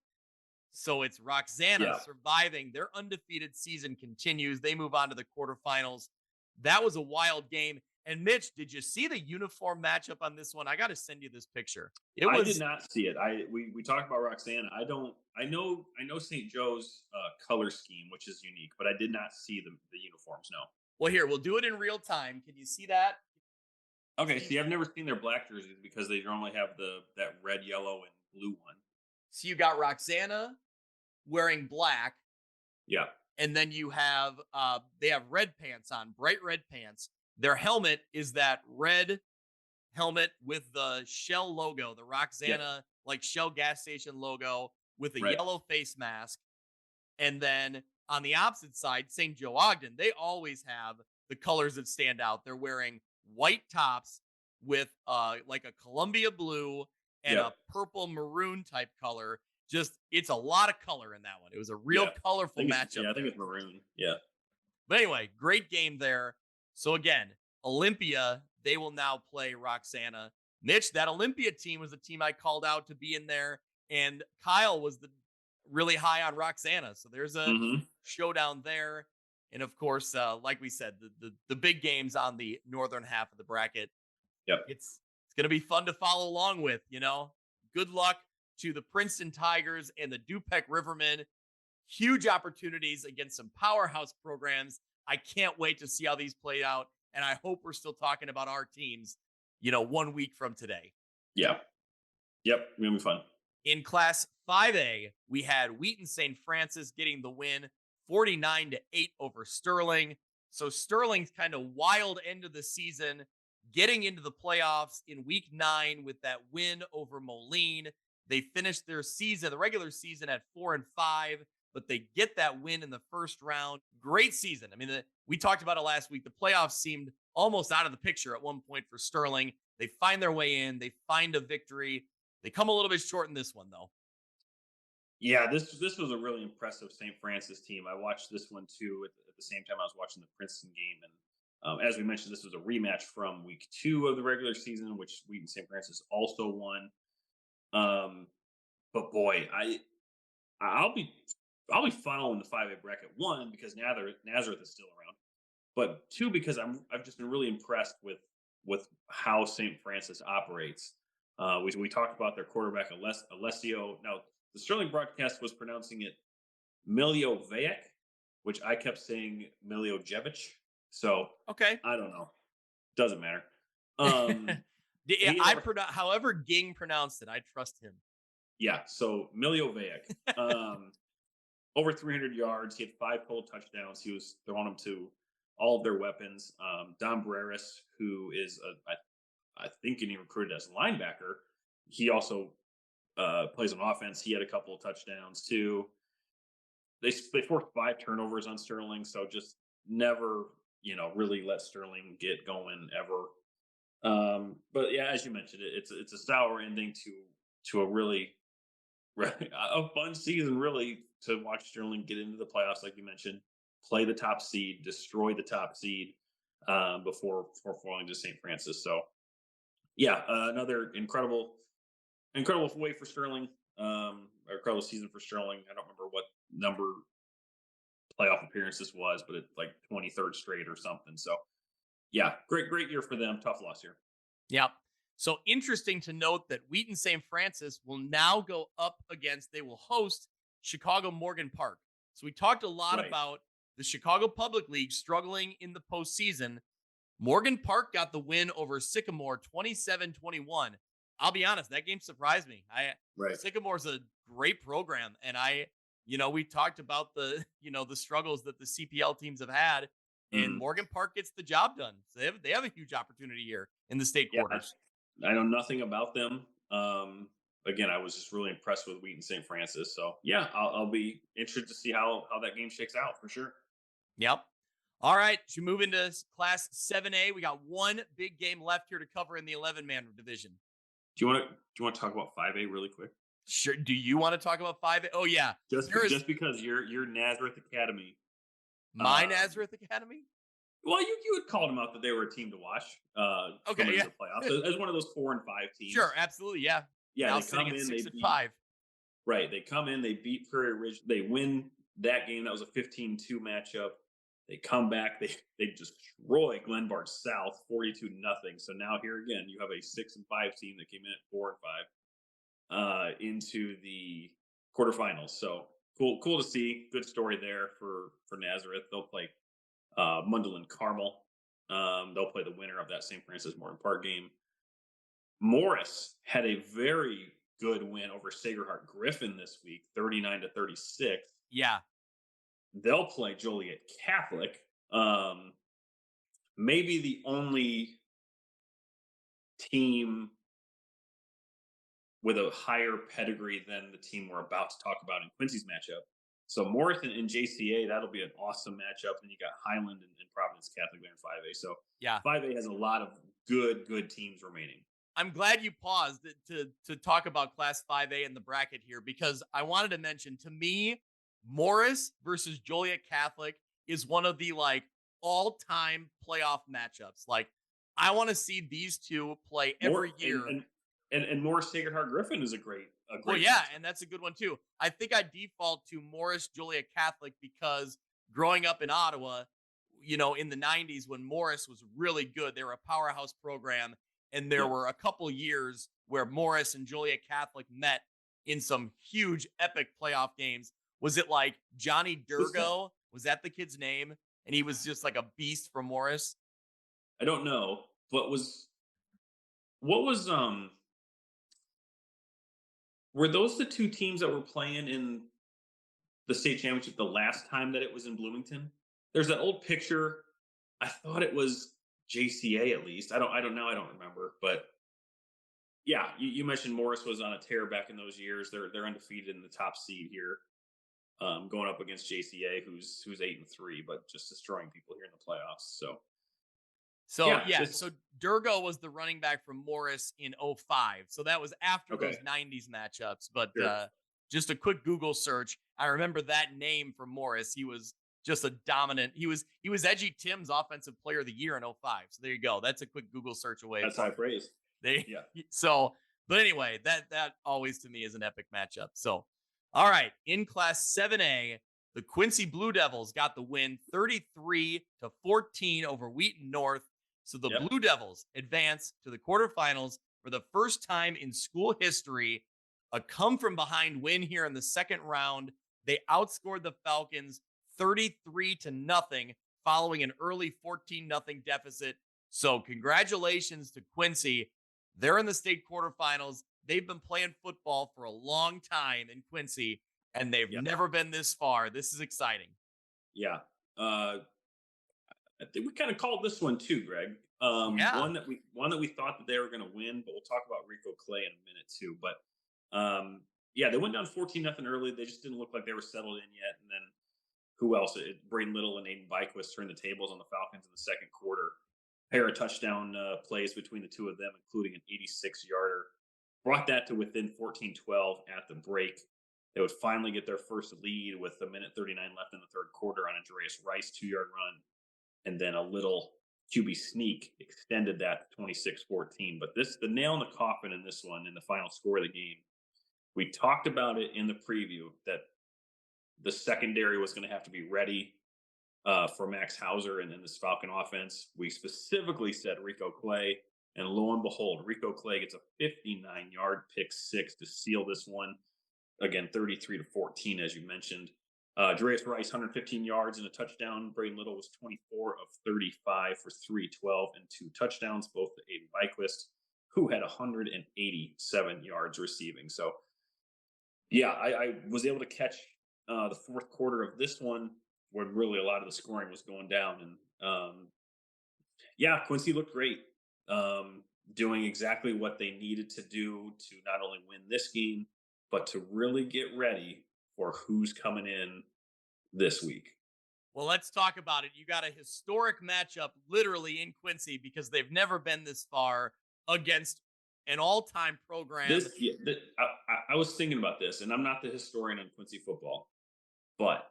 Speaker 1: So it's Roxana surviving. Their undefeated season continues. They move on to the quarterfinals. That was a wild game. And Mitch, did you see the uniform matchup on this one? I got to send you this picture.
Speaker 2: I did not see it. We talked about Roxana. I know St. Joe's color scheme, which is unique, but I did not see the uniforms. No.
Speaker 1: Well, here, we'll do it in real time. Can you see that?
Speaker 2: Okay. See, I've never seen their black jerseys because they normally have that red, yellow, and blue one.
Speaker 1: So you got Roxana wearing black.
Speaker 2: Yeah.
Speaker 1: And then you have, they have red pants on, bright red pants. Their helmet is that red helmet with the Shell logo, the Roxana, like Shell gas station logo with a yellow face mask. And then on the opposite side, St. Joe Ogden, they always have the colors that stand out. They're wearing white tops with like a Columbia blue and a purple maroon type color. Just, it's a lot of color in that one. It was a real colorful matchup.
Speaker 2: I think it's maroon. Yeah.
Speaker 1: But anyway, great game there. So again, Olympia, they will now play Roxana. Mitch, that Olympia team was the team I called out to be in there. And Kyle was really high on Roxana. So there's a showdown there. And of course, like we said, the big games on the northern half of the bracket.
Speaker 2: Yep.
Speaker 1: It's going to be fun to follow along with, Good luck to the Princeton Tigers and the Dupec Rivermen. Huge opportunities against some powerhouse programs. I can't wait to see how these play out. And I hope we're still talking about our teams, 1 week from today.
Speaker 2: Yeah. Yep. It'll be fun.
Speaker 1: In Class 5A, we had Wheaton St. Francis getting the win 49-8 over Sterling. So Sterling's kind of wild end of the season, getting into the playoffs in week 9 with that win over Moline. They finished their season, the regular season, at 4-5, but they get that win in the first round. Great season. I mean, we talked about it last week. The playoffs seemed almost out of the picture at one point for Sterling. They find their way in. They find a victory. They come a little bit short in this one, though.
Speaker 2: Yeah, this was a really impressive St. Francis team. I watched this one, too, at the same time I was watching the Princeton game. And as we mentioned, this was a rematch from week 2 of the regular season, which Wheaton St. Francis also won. But boy, I'll be following the 5A bracket, 1, because Nazareth is still around, but 2, because I've just been really impressed with how St. Francis operates. We talked about their quarterback, Alessio. Now, the Sterling broadcast was pronouncing it Miljovac, which I kept saying Miljojevic. So,
Speaker 1: Okay.
Speaker 2: I don't know. Doesn't matter. Um,
Speaker 1: However Ging pronounced it, I trust him.
Speaker 2: Yeah, so Miljovac. Over 300 yards. He had 5 total touchdowns. He was throwing them to all of their weapons. Don Breris, who is, I think, getting recruited as a linebacker, he also plays on offense. He had a couple of touchdowns, too. They forced 5 turnovers on Sterling, so just never, really let Sterling get going ever. But yeah, as you mentioned, it's a sour ending to a really a fun season, really, to watch Sterling get into the playoffs, like you mentioned, play the top seed, destroy the top seed before falling to St. Francis. So, yeah, another incredible way for Sterling, incredible season for Sterling. I don't remember what number playoff appearance this was, but it's like 23rd straight or something. So, yeah, great year for them. Tough loss here.
Speaker 1: Yep. So interesting to note that Wheaton St. Francis will now go up against, they will host Chicago Morgan Park. So we talked a lot about the Chicago Public League struggling in the postseason. Morgan Park got the win over Sycamore 27-21. I'll be honest, that game surprised me. Sycamore's a great program. And we talked about the struggles that the CPL teams have had. And Morgan Park gets the job done. So they have a huge opportunity here in the state quarters.
Speaker 2: I know nothing about them. Again, I was just really impressed with Wheaton St. Francis. So, yeah, I'll be interested to see how that game shakes out for sure.
Speaker 1: Yep. All right. Should we move into Class 7A? We got one big game left here to cover in the 11-man division.
Speaker 2: Do you want to talk about 5A really quick?
Speaker 1: Sure. Do you want to talk about 5A? Oh, yeah.
Speaker 2: Just because you're Nazareth Academy.
Speaker 1: My Nazareth Academy?
Speaker 2: Well, you had called them out that they were a team to watch.
Speaker 1: Okay, yeah.
Speaker 2: The playoffs as one of those 4 and 5 teams.
Speaker 1: Sure, absolutely, yeah.
Speaker 2: Yeah,
Speaker 1: now
Speaker 2: they come in,
Speaker 1: 6-5.
Speaker 2: Right, they come in, they beat Prairie Ridge, they win that game. That was a 15-2 matchup. They come back, they destroy Glenbard South 42-0. So now here again, you have a 6-5 team that came in at 4 and 5 into the quarterfinals. So cool to see. Good story there for Nazareth. They'll play Mundelein Carmel. They'll play the winner of that St. Francis Morgan Park game. Morris had a very good win over Sacred Heart Griffin this week, 39-36.
Speaker 1: Yeah.
Speaker 2: They'll play Joliet Catholic. Maybe the only team with a higher pedigree than the team we're about to talk about in Quincy's matchup. So Morris and JCA, that'll be an awesome matchup. And you got Highland and Providence Catholic there in 5A. So
Speaker 1: yeah,
Speaker 2: 5A has a lot of good teams remaining.
Speaker 1: I'm glad you paused to talk about Class 5A in the bracket here, because I wanted to mention, to me, Morris versus Joliet Catholic is one of the all-time playoff matchups. I want to see these two play every year.
Speaker 2: And Morris Sacred Heart Griffin is a great
Speaker 1: well, yeah, matchup. And that's a good one too. I think I default to Morris Joliet Catholic because growing up in Ottawa, in the 90s when Morris was really good, they were a powerhouse program. And there were a couple years where Morris and Joliet Catholic met in some huge epic playoff games. Was it like Johnny Durgo? Was that the kid's name? And he was just like a beast from Morris?
Speaker 2: I don't know. What was were those the two teams that were playing in the state championship the last time that it was in Bloomington? There's that old picture. I thought it was JCA at least. I don't remember. But yeah, you mentioned Morris was on a tear back in those years. They're undefeated in the top seed here, going up against JCA, who's 8-3, but just destroying people here in the playoffs. So
Speaker 1: Durgo was the running back from Morris in 2005. So that was after those 90s matchups. But just a quick Google search, I remember that name from Morris. He was just a dominant. He was Edgy Tim's offensive player of the year in 2005. So there you go. That's a quick Google search away.
Speaker 2: That's high praise.
Speaker 1: So, but anyway, that always to me is an epic matchup. So, all right, in Class 7A, the Quincy Blue Devils got the win 33-14 over Wheaton North. So the Blue Devils advance to the quarterfinals for the first time in school history, a come from behind win here in the second round. They outscored the Falcons 33-0 following an early 14-0 deficit. So congratulations to Quincy. They're in the state quarterfinals. They've been playing football for a long time in Quincy, and they've never been this far. This is exciting.
Speaker 2: Yeah. I think we kind of called this one too, Greg. One that we thought that they were going to win, but we'll talk about Rico Clay in a minute too. But they went down 14-0 early. They just didn't look like they were settled in yet. And then who else? Braden Little and Aiden Byquist turned the tables on the Falcons in the second quarter. Pair of touchdown plays between the two of them, including an 86-yarder. Brought that to within 14-12 at the break. They would finally get their first lead with 1:39 left in the third quarter on a Dreas Rice 2-yard run. And then a little QB sneak extended that to 26-14. But the nail in the coffin in this one, in the final score of the game, we talked about it in the preview that the secondary was going to have to be ready for Max Hauser and then this Falcon offense. We specifically said Rico Clay, and lo and behold, Rico Clay gets a 59-yard pick six to seal this one. Again, 33-14, as you mentioned. Dreas Rice, 115 yards and a touchdown. Braden Little was 24 of 35 for 312 and 2 touchdowns, both to Aiden Byquist, who had 187 yards receiving. So, I was able to catch the fourth quarter of this one when really a lot of the scoring was going down. And, Quincy looked great, doing exactly what they needed to do to not only win this game, but to really get ready for who's coming in this week.
Speaker 1: Well, let's talk about it. You got a historic matchup literally in Quincy because they've never been this far against an all-time program.
Speaker 2: I was thinking about this, and I'm not the historian on Quincy football, but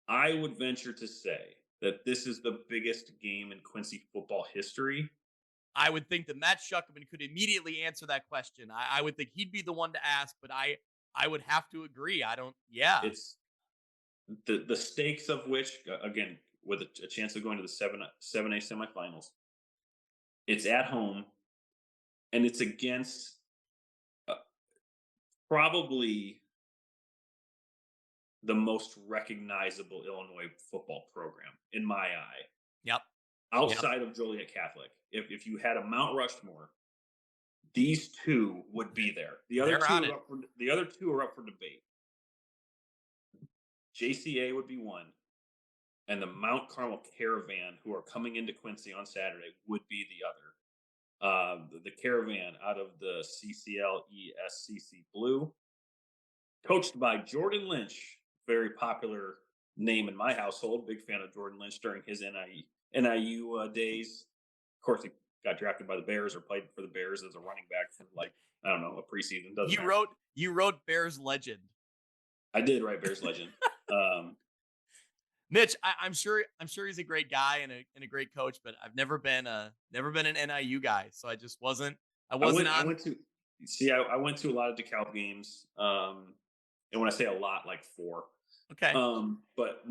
Speaker 2: I would venture to say that this is the biggest game in Quincy football history.
Speaker 1: I would think that Matt Schuckman could immediately answer that question. I would think he'd be the one to ask, but I would have to agree.
Speaker 2: It's the stakes of which, again, with a chance of going to the 7A semifinals. It's at home, and it's against probably the most recognizable Illinois football program in my eye.
Speaker 1: Yep.
Speaker 2: Outside of Joliet Catholic. If you had a Mount Rushmore, these two would be there. The other two are up for debate. JCA would be one, and the Mount Carmel Caravan, who are coming into Quincy on Saturday, would be the other. The Caravan out of the CCL ESCC Blue, coached by Jordan Lynch, very popular name in my household. Big fan of Jordan Lynch during his NIU days. Of course, he got drafted by the Bears or played for the Bears as a running back for a preseason.
Speaker 1: You wrote Bears legend.
Speaker 2: I did write Bears legend.
Speaker 1: Mitch, I'm sure he's a great guy and a great coach, but I've never been an NIU guy, so I just wasn't. I went
Speaker 2: to a lot of DeKalb games, and when I say a lot, like 4.
Speaker 1: Okay.
Speaker 2: But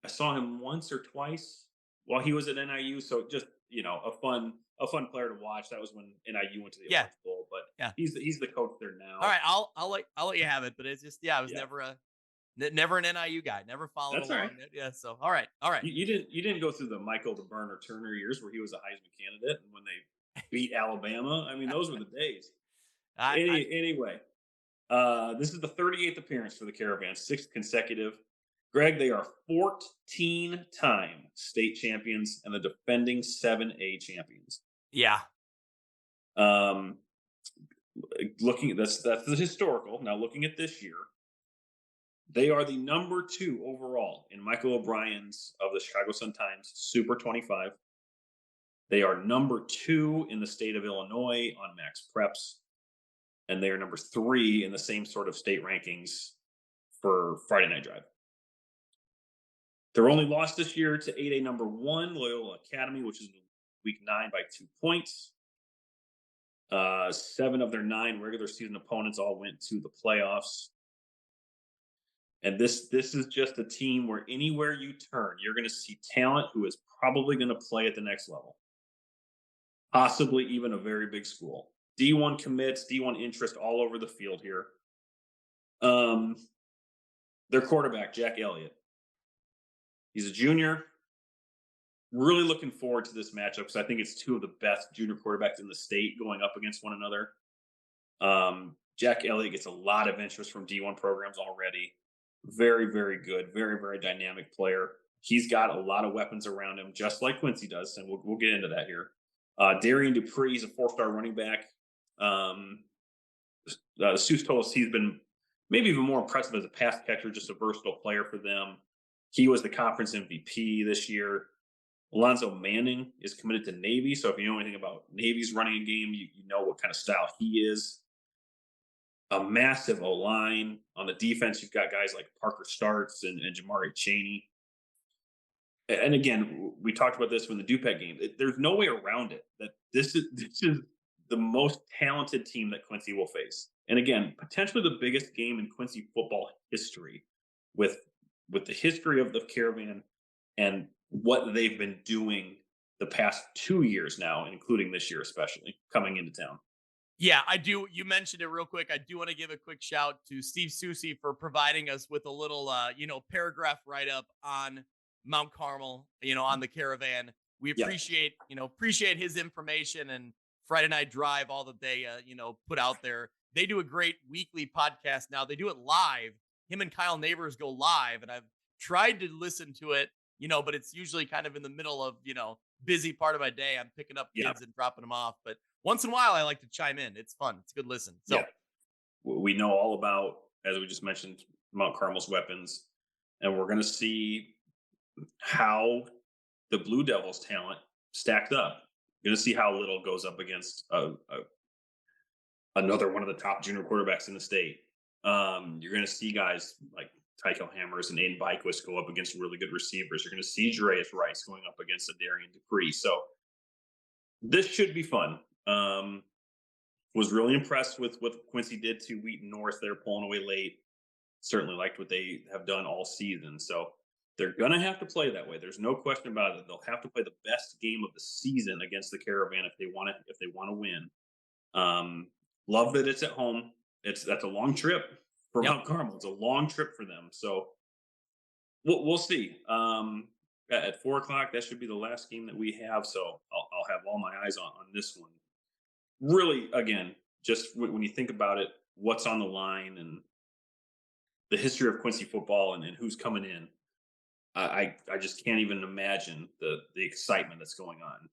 Speaker 2: I saw him once or twice while he was at NIU, so just a fun player to watch. That was when NIU went to the Orange Bowl, but he's the coach there now.
Speaker 1: All right, I'll let you have it, but it's just I was never an NIU guy, never followed
Speaker 2: That's
Speaker 1: along.
Speaker 2: Right.
Speaker 1: Yeah, so all right.
Speaker 2: You didn't go through the Michael the Burner Turner years where he was a Heisman candidate and when they beat Alabama. I mean, those were the days. Anyway, this is the 38th appearance for the Caravan, 6th consecutive. Greg, they are 14-time state champions and the defending 7A champions.
Speaker 1: Yeah.
Speaker 2: Looking that's the historical. Now looking at this year, they are the number 2 overall in Michael O'Brien's of the Chicago Sun-Times Super 25. They are number 2 in the state of Illinois on Max Preps, and they are number 3 in the same sort of state rankings for Friday Night Drive. They're only lost this year to 8A number 1 Loyola Academy, which is in week 9 by 2 points. 7 of their 9 regular season opponents all went to the playoffs. And this is just a team where anywhere you turn, you're going to see talent who is probably going to play at the next level. Possibly even a very big school. D1 commits, D1 interest all over the field here. Their quarterback, Jack Elliott. He's a junior. Really looking forward to this matchup because I think it's two of the best junior quarterbacks in the state going up against one another. Jack Elliott gets a lot of interest from D1 programs already. Very, very good. Very, very dynamic player. He's got a lot of weapons around him, just like Quincy does, and we'll get into that here. Darian Dupree is a 4-star running back. Seuss told us he's been maybe even more impressive as a pass catcher, just a versatile player for them. He was the conference MVP this year. Alonzo Manning is committed to Navy, so if you know anything about Navy's running a game, you know what kind of style he is. A massive O-line. On the defense, you've got guys like Parker Starks and Jamari Chaney. And again, we talked about this from the Dupec game. There's no way around it that this is the most talented team that Quincy will face. And again, potentially the biggest game in Quincy football history with the history of the Caravan and what they've been doing the past 2 years now, including this year, especially coming into town.
Speaker 1: Yeah, I do. You mentioned it real quick. I do want to give a quick shout to Steve Susi for providing us with a little, paragraph write-up on Mount Carmel, on the Caravan. We appreciate, appreciate his information and Friday Night Drive, all that they, put out there. They do a great weekly podcast now. They do it live. Him and Kyle Neighbors go live, and I've tried to listen to it, but it's usually kind of in the middle of, busy part of my day. I'm picking up kids and dropping them off. But once in a while, I like to chime in. It's fun. It's a good listen. So
Speaker 2: we know all about, as we just mentioned, Mount Carmel's weapons, and we're going to see how the Blue Devils' talent stacked up. You're going to see how little goes up against another one of the top junior quarterbacks in the state. You're going to see guys like Tycho Hammers and Aiden Byquist go up against really good receivers. You're going to see Dreas Rice going up against a Darian Dupree. So this should be fun. Was really impressed with what Quincy did to Wheaton North. They're pulling away late. Certainly liked what they have done all season. So they're going to have to play that way. There's no question about it. They'll have to play the best game of the season against the Caravan if they want to win. Love that it's at home. That's a long trip for Mount Carmel. It's a long trip for them. So we'll see. At 4:00, that should be the last game that we have. So I'll have all my eyes on this one. Really, again, just when you think about it, what's on the line and the history of Quincy football and who's coming in, I just can't even imagine the excitement that's going on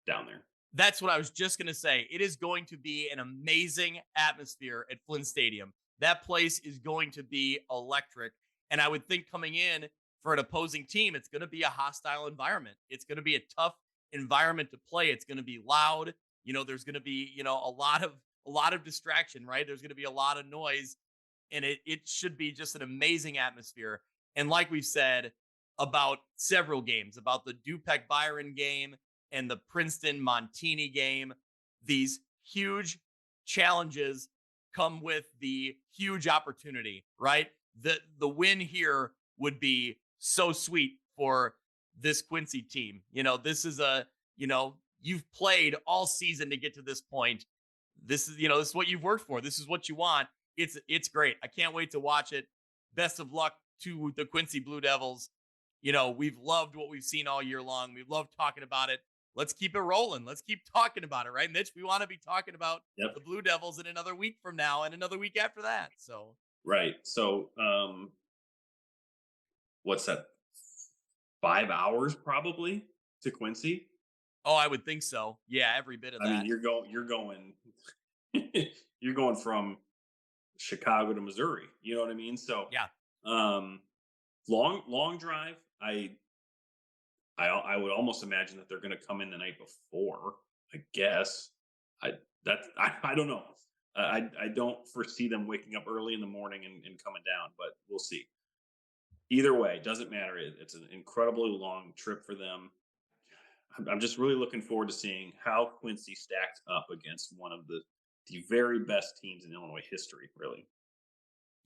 Speaker 2: down there.
Speaker 1: That's what I was just going to say. It is going to be an amazing atmosphere at Flynn Stadium. That place is going to be electric. And I would think coming in for an opposing team, it's going to be a hostile environment. It's going to be a tough environment to play. It's going to be loud. There's going to be, a lot of distraction, right? There's going to be a lot of noise, and it should be just an amazing atmosphere. And like we've said about several games, about the Dupec Byron game and the Princeton Montini game, these huge challenges come with the huge opportunity, right? The win here would be so sweet for this Quincy team. This is you've played all season to get to this point. This is what you've worked for. This is what you want. It's great. I can't wait to watch it. Best of luck to the Quincy Blue Devils. We've loved what we've seen all year long. We've loved talking about it. Let's keep it rolling. Let's keep talking about it, right, Mitch? We want to be talking about the Blue Devils in another week from now and another week after that. So
Speaker 2: right. So what's that? 5 hours probably to Quincy.
Speaker 1: Oh, I would think so. Yeah, every bit of that.
Speaker 2: I mean, you're going from Chicago to Missouri. You know what I mean? So
Speaker 1: yeah,
Speaker 2: long drive. I would almost imagine that they're going to come in the night before. I guess I don't know. I don't foresee them waking up early in the morning and coming down, but we'll see. Either way, doesn't matter. It's an incredibly long trip for them. I'm just really looking forward to seeing how Quincy stacks up against one of the very best teams in Illinois history, really.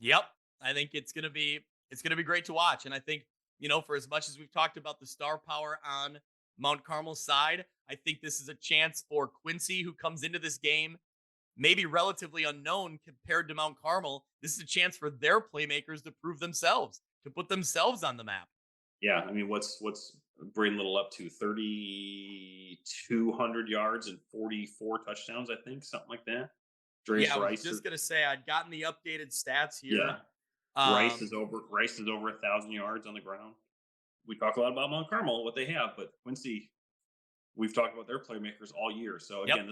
Speaker 1: Yep. I think it's going to be great to watch. And I think, for as much as we've talked about the star power on Mount Carmel's side, I think this is a chance for Quincy, who comes into this game maybe relatively unknown compared to Mount Carmel. This is a chance for their playmakers to prove themselves, to put themselves on the map.
Speaker 2: Yeah, I mean, what's Braden Little up to? 3,200 yards and 44 touchdowns, I think, something like that.
Speaker 1: Yeah, I was just gonna say I'd gotten the updated stats here.
Speaker 2: Yeah, Rice is over 1,000 yards on the ground. We talk a lot about Mount Carmel, what they have, but Quincy, we've talked about their playmakers all year. So again,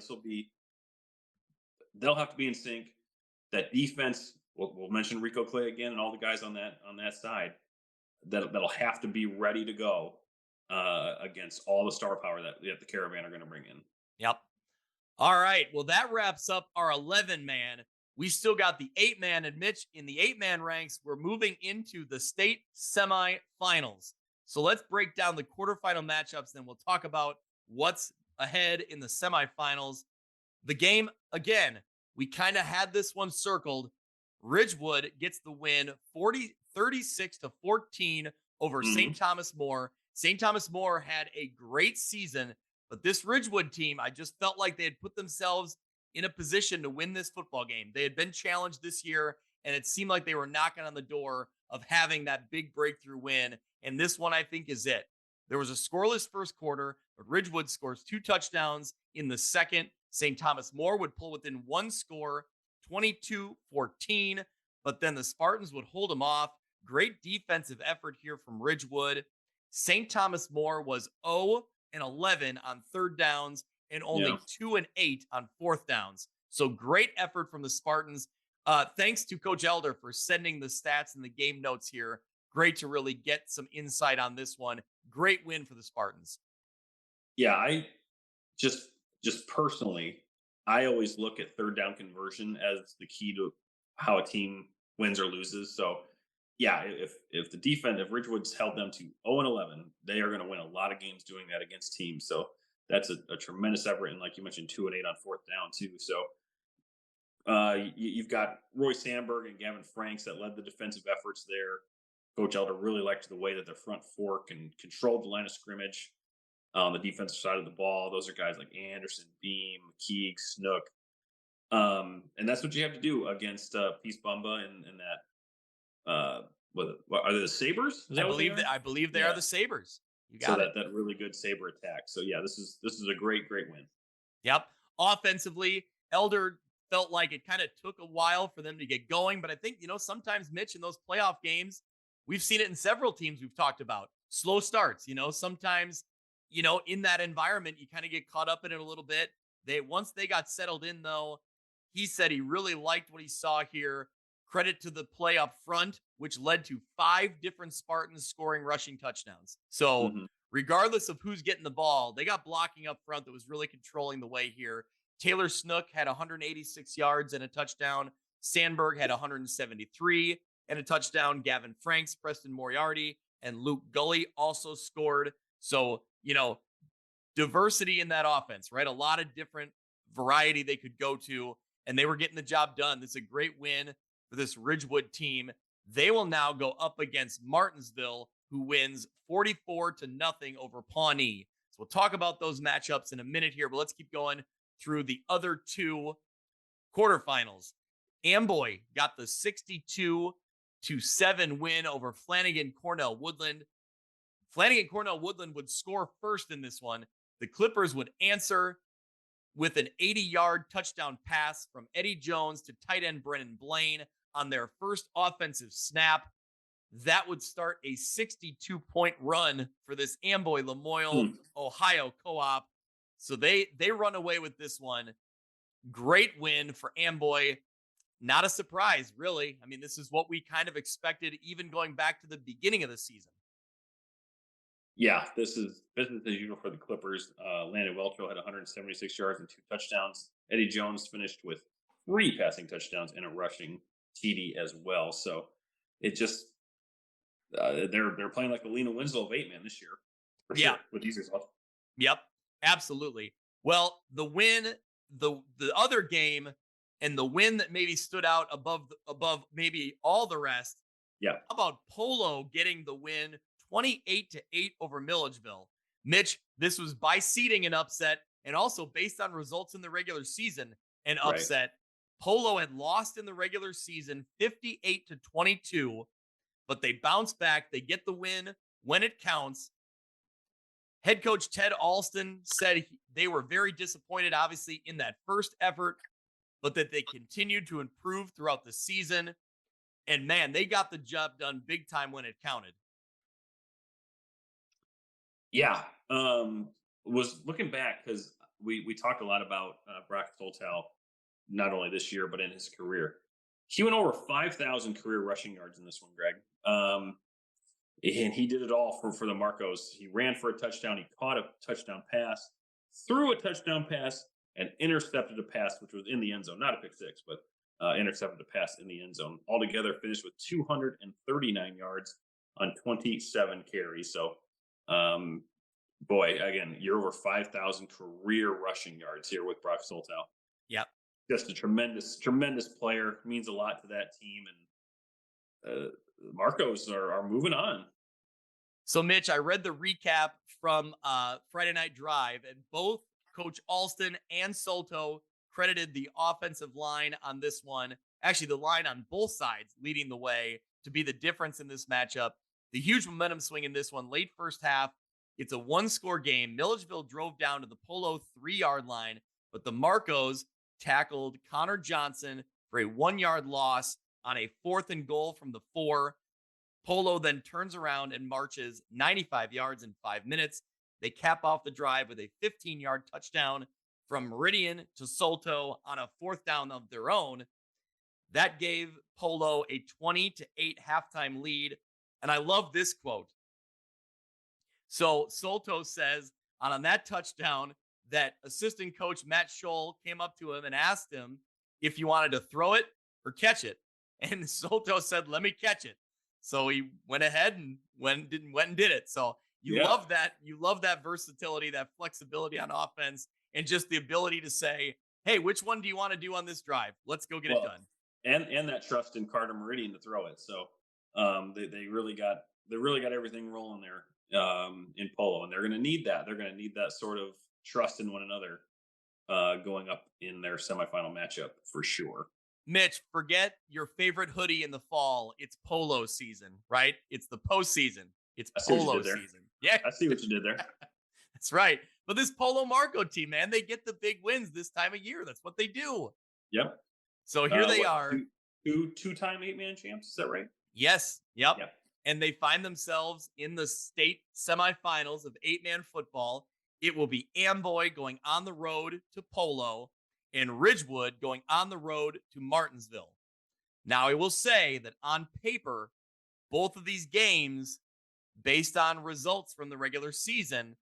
Speaker 2: they'll have to be in sync. That defense, we'll mention Rico Clay again and all the guys on that side. That'll have to be ready to go against all the star power that the Caravan are going to bring in.
Speaker 1: Yep. All right. Well, that wraps up our 11-man. We still got the 8-man, and Mitch, in the 8-man ranks, we're moving into the state semifinals. So let's break down the quarterfinal matchups, then we'll talk about what's ahead in the semifinals. The game, again, we kind of had this one circled. Ridgewood gets the win 36-14 over St. Thomas More. St. Thomas More had a great season, but this Ridgewood team, I just felt like they had put themselves in a position to win this football game. They had been challenged this year, and it seemed like they were knocking on the door of having that big breakthrough win. And this one, I think, is it. There was a scoreless first quarter, but Ridgewood scores 2 touchdowns in the second. St. Thomas More would pull within 1 score, 22-14, but then the Spartans would hold them off. Great defensive effort here from Ridgewood. St. Thomas More was 0-11 on third downs and only 2-8 on fourth downs. So great effort from the Spartans. Thanks to Coach Elder for sending the stats and the game notes here. Great to really get some insight on this one. Great win for the Spartans.
Speaker 2: Yeah, I just personally, I always look at third down conversion as the key to how a team wins or loses. So yeah, if the defense, if Ridgewood's held them to 0-11, they are going to win a lot of games doing that against teams. So that's a tremendous effort. And like you mentioned, 2-8 on fourth down too. So you've got Roy Sandberg and Gavin Franks that led the defensive efforts there. Coach Elder really liked the way that their front four can control the line of scrimmage on the defensive side of the ball. Those are guys like Anderson, Beam, McKeague, Snook. And that's what you have to do against Peace Bumba and that. What are they, the Sabres?
Speaker 1: I believe they are the Sabres. You got it.
Speaker 2: That really good Sabre attack. So yeah, this is a great win.
Speaker 1: Yep. Offensively, Elder felt like it kind of took a while for them to get going, but I think, sometimes, Mitch, in those playoff games, we've seen it in several teams we've talked about. Slow starts, sometimes, in that environment, you kind of get caught up in it a little bit. Once they got settled in, though, he said he really liked what he saw here. Credit to the play up front, which led to 5 different Spartans scoring rushing touchdowns. So regardless of who's getting the ball, they got blocking up front that was really controlling the way here. Taylor Snook had 186 yards and a touchdown. Sandberg had 173 and a touchdown. Gavin Franks, Preston Moriarty, and Luke Gully also scored. So, diversity in that offense, right? A lot of different variety they could go to, and they were getting the job done. This is a great win for this Ridgewood team. They will now go up against Martinsville, who wins 44-0 over Pawnee. So we'll talk about those matchups in a minute here, but let's keep going through the other 2 quarterfinals. Amboy got the 62-7 win over Flanagan Cornell Woodland. Flanagan Cornell Woodland would score first in this one. The Clippers would answer with an 80-yard touchdown pass from Eddie Jones to tight end Brennan Blaine on their first offensive snap. That would start a 62-point run for this Amboy Lamoille, Ohio co-op. So they run away with this one. Great win for Amboy. Not a surprise, really. I mean, this is what we kind of expected, even going back to the beginning of the season.
Speaker 2: Yeah, this is business as usual for the Clippers. Landon Welcho had 176 yards and 2 touchdowns. Eddie Jones finished with 3 passing touchdowns and a rushing TD as well. So it just they're playing like the Lena Winslow of 8-man this year. For sure, with these results.
Speaker 1: Yep, absolutely. Well, the win, the other game, and the win that maybe stood out above maybe all the rest.
Speaker 2: Yeah.
Speaker 1: How about Polo getting the win 28-8 over Milledgeville? Mitch, this was by seeding an upset and also based on results in the regular season. an
Speaker 2: Right.
Speaker 1: upset. Polo had lost in the regular season 58-22, but they bounce back. They get the win when it counts. Head coach Ted Alston said they were very disappointed, obviously, in that first effort, but that they continued to improve throughout the season. And man, they got the job done big time when it counted.
Speaker 2: Yeah. Was looking back because we talked a lot about Brock Toltel, not only this year, but in his career. He went over 5,000 career rushing yards in this one, Greg. And he did it all for the Marcos. He ran for a touchdown. He caught a touchdown pass, threw a touchdown pass, and intercepted a pass, which was in the end zone. Not a pick six, but intercepted a pass in the end zone. Altogether, finished with 239 yards on 27 carries. So, boy, again, you're over 5,000 career rushing yards here with Brock Soltow.
Speaker 1: Yep.
Speaker 2: Just a tremendous player. Means a lot to that team. And Marcos are moving on.
Speaker 1: So, Mitch, I read the recap from Friday Night Drive, and both Coach Alston and Soto credited the offensive line on this one. Actually, the line on both sides leading the way to be the difference in this matchup. The huge momentum swing in this one, late first half. It's a one-score game. Milledgeville drove down to the Polo 3-yard line, but the Marcos tackled Connor Johnson for a 1-yard loss on a 4th and goal from the 4. Polo then turns around and marches 95 yards in 5 minutes. They cap off the drive with a 15-yard touchdown from Meridian to Solto on a 4th down of their own. That gave Polo a 20-8 halftime lead. And I love this quote. So Solto says on that touchdown that assistant coach Matt Scholl came up to him and asked him if he wanted to throw it or catch it. And Solto said, "Let me catch it." So he went ahead and went and did it. So you love that. You love that versatility, that flexibility on offense, and just the ability to say, "Hey, which one do you want to do on this drive? Let's go get it done."
Speaker 2: And that trust in Carter Meridian to throw it. So they really got everything rolling there in Polo, and they're going to need that. They're going to need that sort of trust in one another going up in their semifinal matchup for sure.
Speaker 1: Mitch, forget your favorite hoodie in the fall. It's Polo season, right? It's the postseason. It's Polo season. Yeah,
Speaker 2: I see what you did there.
Speaker 1: That's right. But this Polo Marco team, man, they get the big wins this time of year. That's what they do.
Speaker 2: Yep.
Speaker 1: So here they are.
Speaker 2: Two-time 8-man champs. Is that right?
Speaker 1: Yes. Yep. And they find themselves in the state semifinals of 8-man football. It will be Amboy going on the road to Polo and Ridgewood going on the road to Martinsville. Now, I will say that on paper, both of these games, based on results from the regular season,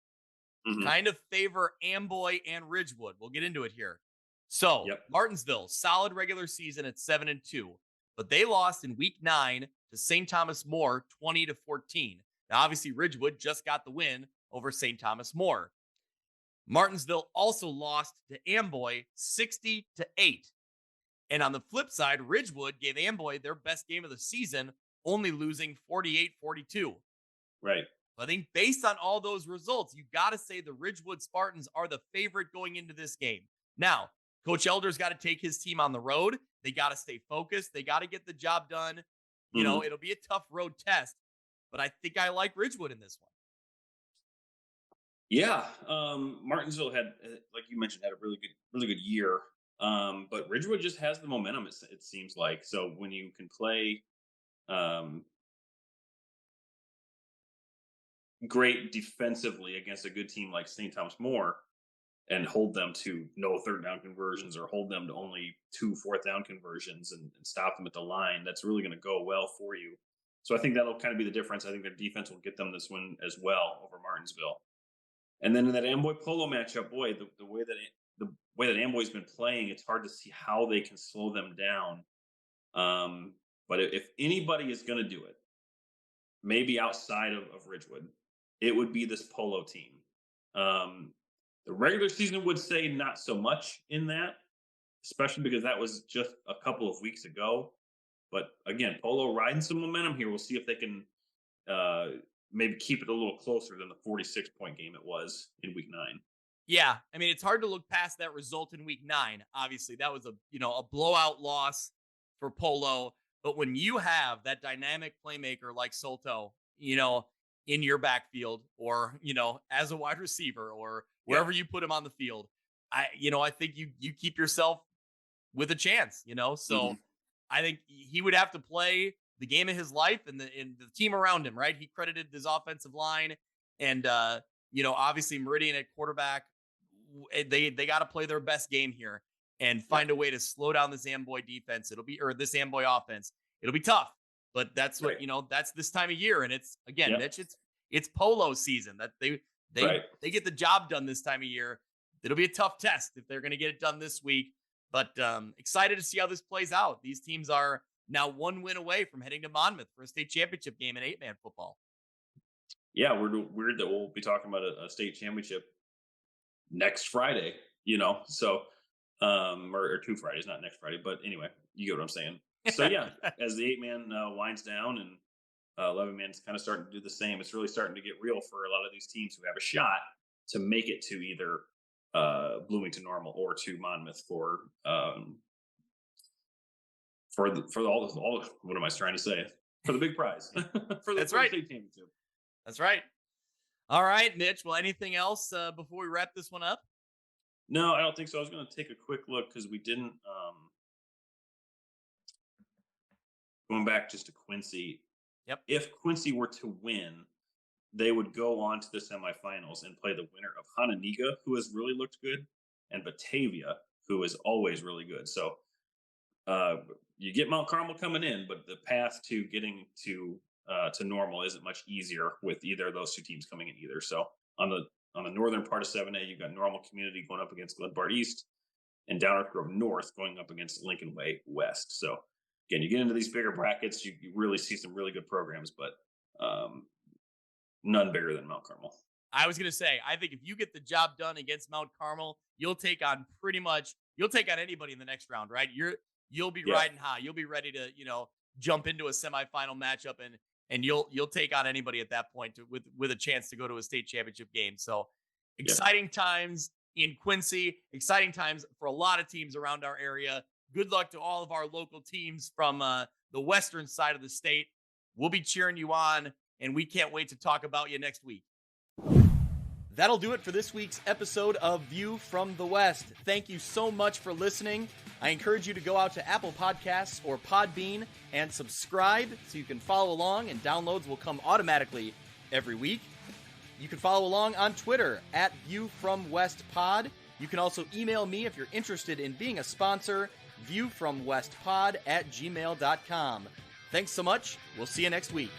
Speaker 1: kind of favor Amboy and Ridgewood. We'll get into it here. So, Martinsville, solid regular season at 7-2, but they lost in week 9 to St. Thomas More 20-14. Now, obviously, Ridgewood just got the win over St. Thomas More. Martinsville also lost to Amboy 60-8. And on the flip side, Ridgewood gave Amboy their best game of the season, only losing 48-42.
Speaker 2: Right.
Speaker 1: I think based on all those results, you got to say the Ridgewood Spartans are the favorite going into this game. Now, Coach Elder's got to take his team on the road. They got to stay focused. They got to get the job done. You know, it'll be a tough road test, but I think I like Ridgewood in this one.
Speaker 2: Yeah, Martinsville had, like you mentioned, had a really good year. But Ridgewood just has the momentum. It seems like. So when you can play great defensively against a good team like St. Thomas More, and hold them to no 3rd down conversions, or hold them to only 2 4th down conversions, and stop them at the line, that's really going to go well for you. So I think that'll kind of be the difference. I think their defense will get them this win as well over Martinsville. And then in that Amboy Polo matchup, boy, the way that Amboy's been playing, it's hard to see how they can slow them down. But if anybody is going to do it, maybe outside of Ridgewood, it would be this Polo team. The regular season would say not so much in that, especially because that was just a couple of weeks ago. But again, Polo riding some momentum here. We'll see if they can maybe keep it a little closer than the 46-point game it was in week 9.
Speaker 1: Yeah, I mean, it's hard to look past that result in week 9. Obviously, that was a blowout loss for Polo. But when you have that dynamic playmaker like Soto, in your backfield or, as a wide receiver or wherever you put him on the field, I think you keep yourself with a chance, So I think he would have to play the game of his life and the team around him, right? He credited his offensive line and obviously Meridian at quarterback. They got to play their best game here and find a way to slow down this Amboy defense. This Amboy offense. It'll be tough, but that's what, that's this time of year. And it's again, Mitch, it's Polo season that they get the job done this time of year. It'll be a tough test if they're going to get it done this week, but excited to see how this plays out. These teams are now 1 win away from heading to Monmouth for a state championship game in 8-man football.
Speaker 2: Yeah, weird that we'll be talking about a state championship next Friday, so or 2 Fridays, not next Friday, but anyway, you get what I'm saying. So yeah, as the 8-man winds down and 11-man's kind of starting to do the same, it's really starting to get real for a lot of these teams who have a shot to make it to either Bloomington Normal or to Monmouth for all what am I trying to say? For the big prize. for the state championship.
Speaker 1: That's right. All right, Mitch. Well, anything else before we wrap this one up?
Speaker 2: No, I don't think so. I was going to take a quick look because we didn't. Going back just to Quincy.
Speaker 1: Yep.
Speaker 2: If Quincy were to win, they would go on to the semifinals and play the winner of Hananiga, who has really looked good, and Batavia, who is always really good. So you get Mount Carmel coming in, but the path to getting to normal isn't much easier with either of those 2 teams coming in either. So on the northern part of 7A, you've got Normal Community going up against Glenbard East and Down Earth Grove North going up against Lincoln Way West. So again, you get into these bigger brackets, you really see some really good programs, but none bigger than Mount Carmel.
Speaker 1: I was going to say, I think if you get the job done against Mount Carmel, you'll take on anybody in the next round, right? You'll be riding high. You'll be ready to, jump into a semifinal matchup and you'll take on anybody at that point with a chance to go to a state championship game. So exciting times in Quincy, exciting times for a lot of teams around our area. Good luck to all of our local teams from the western side of the state. We'll be cheering you on, and we can't wait to talk about you next week. That'll do it for this week's episode of View from the West. Thank you so much for listening. I encourage you to go out to Apple Podcasts or Podbean and subscribe so you can follow along, and downloads will come automatically every week. You can follow along on Twitter at ViewFromWestPod. You can also email me if you're interested in being a sponsor, viewfromwestpod@gmail.com. Thanks so much. We'll see you next week.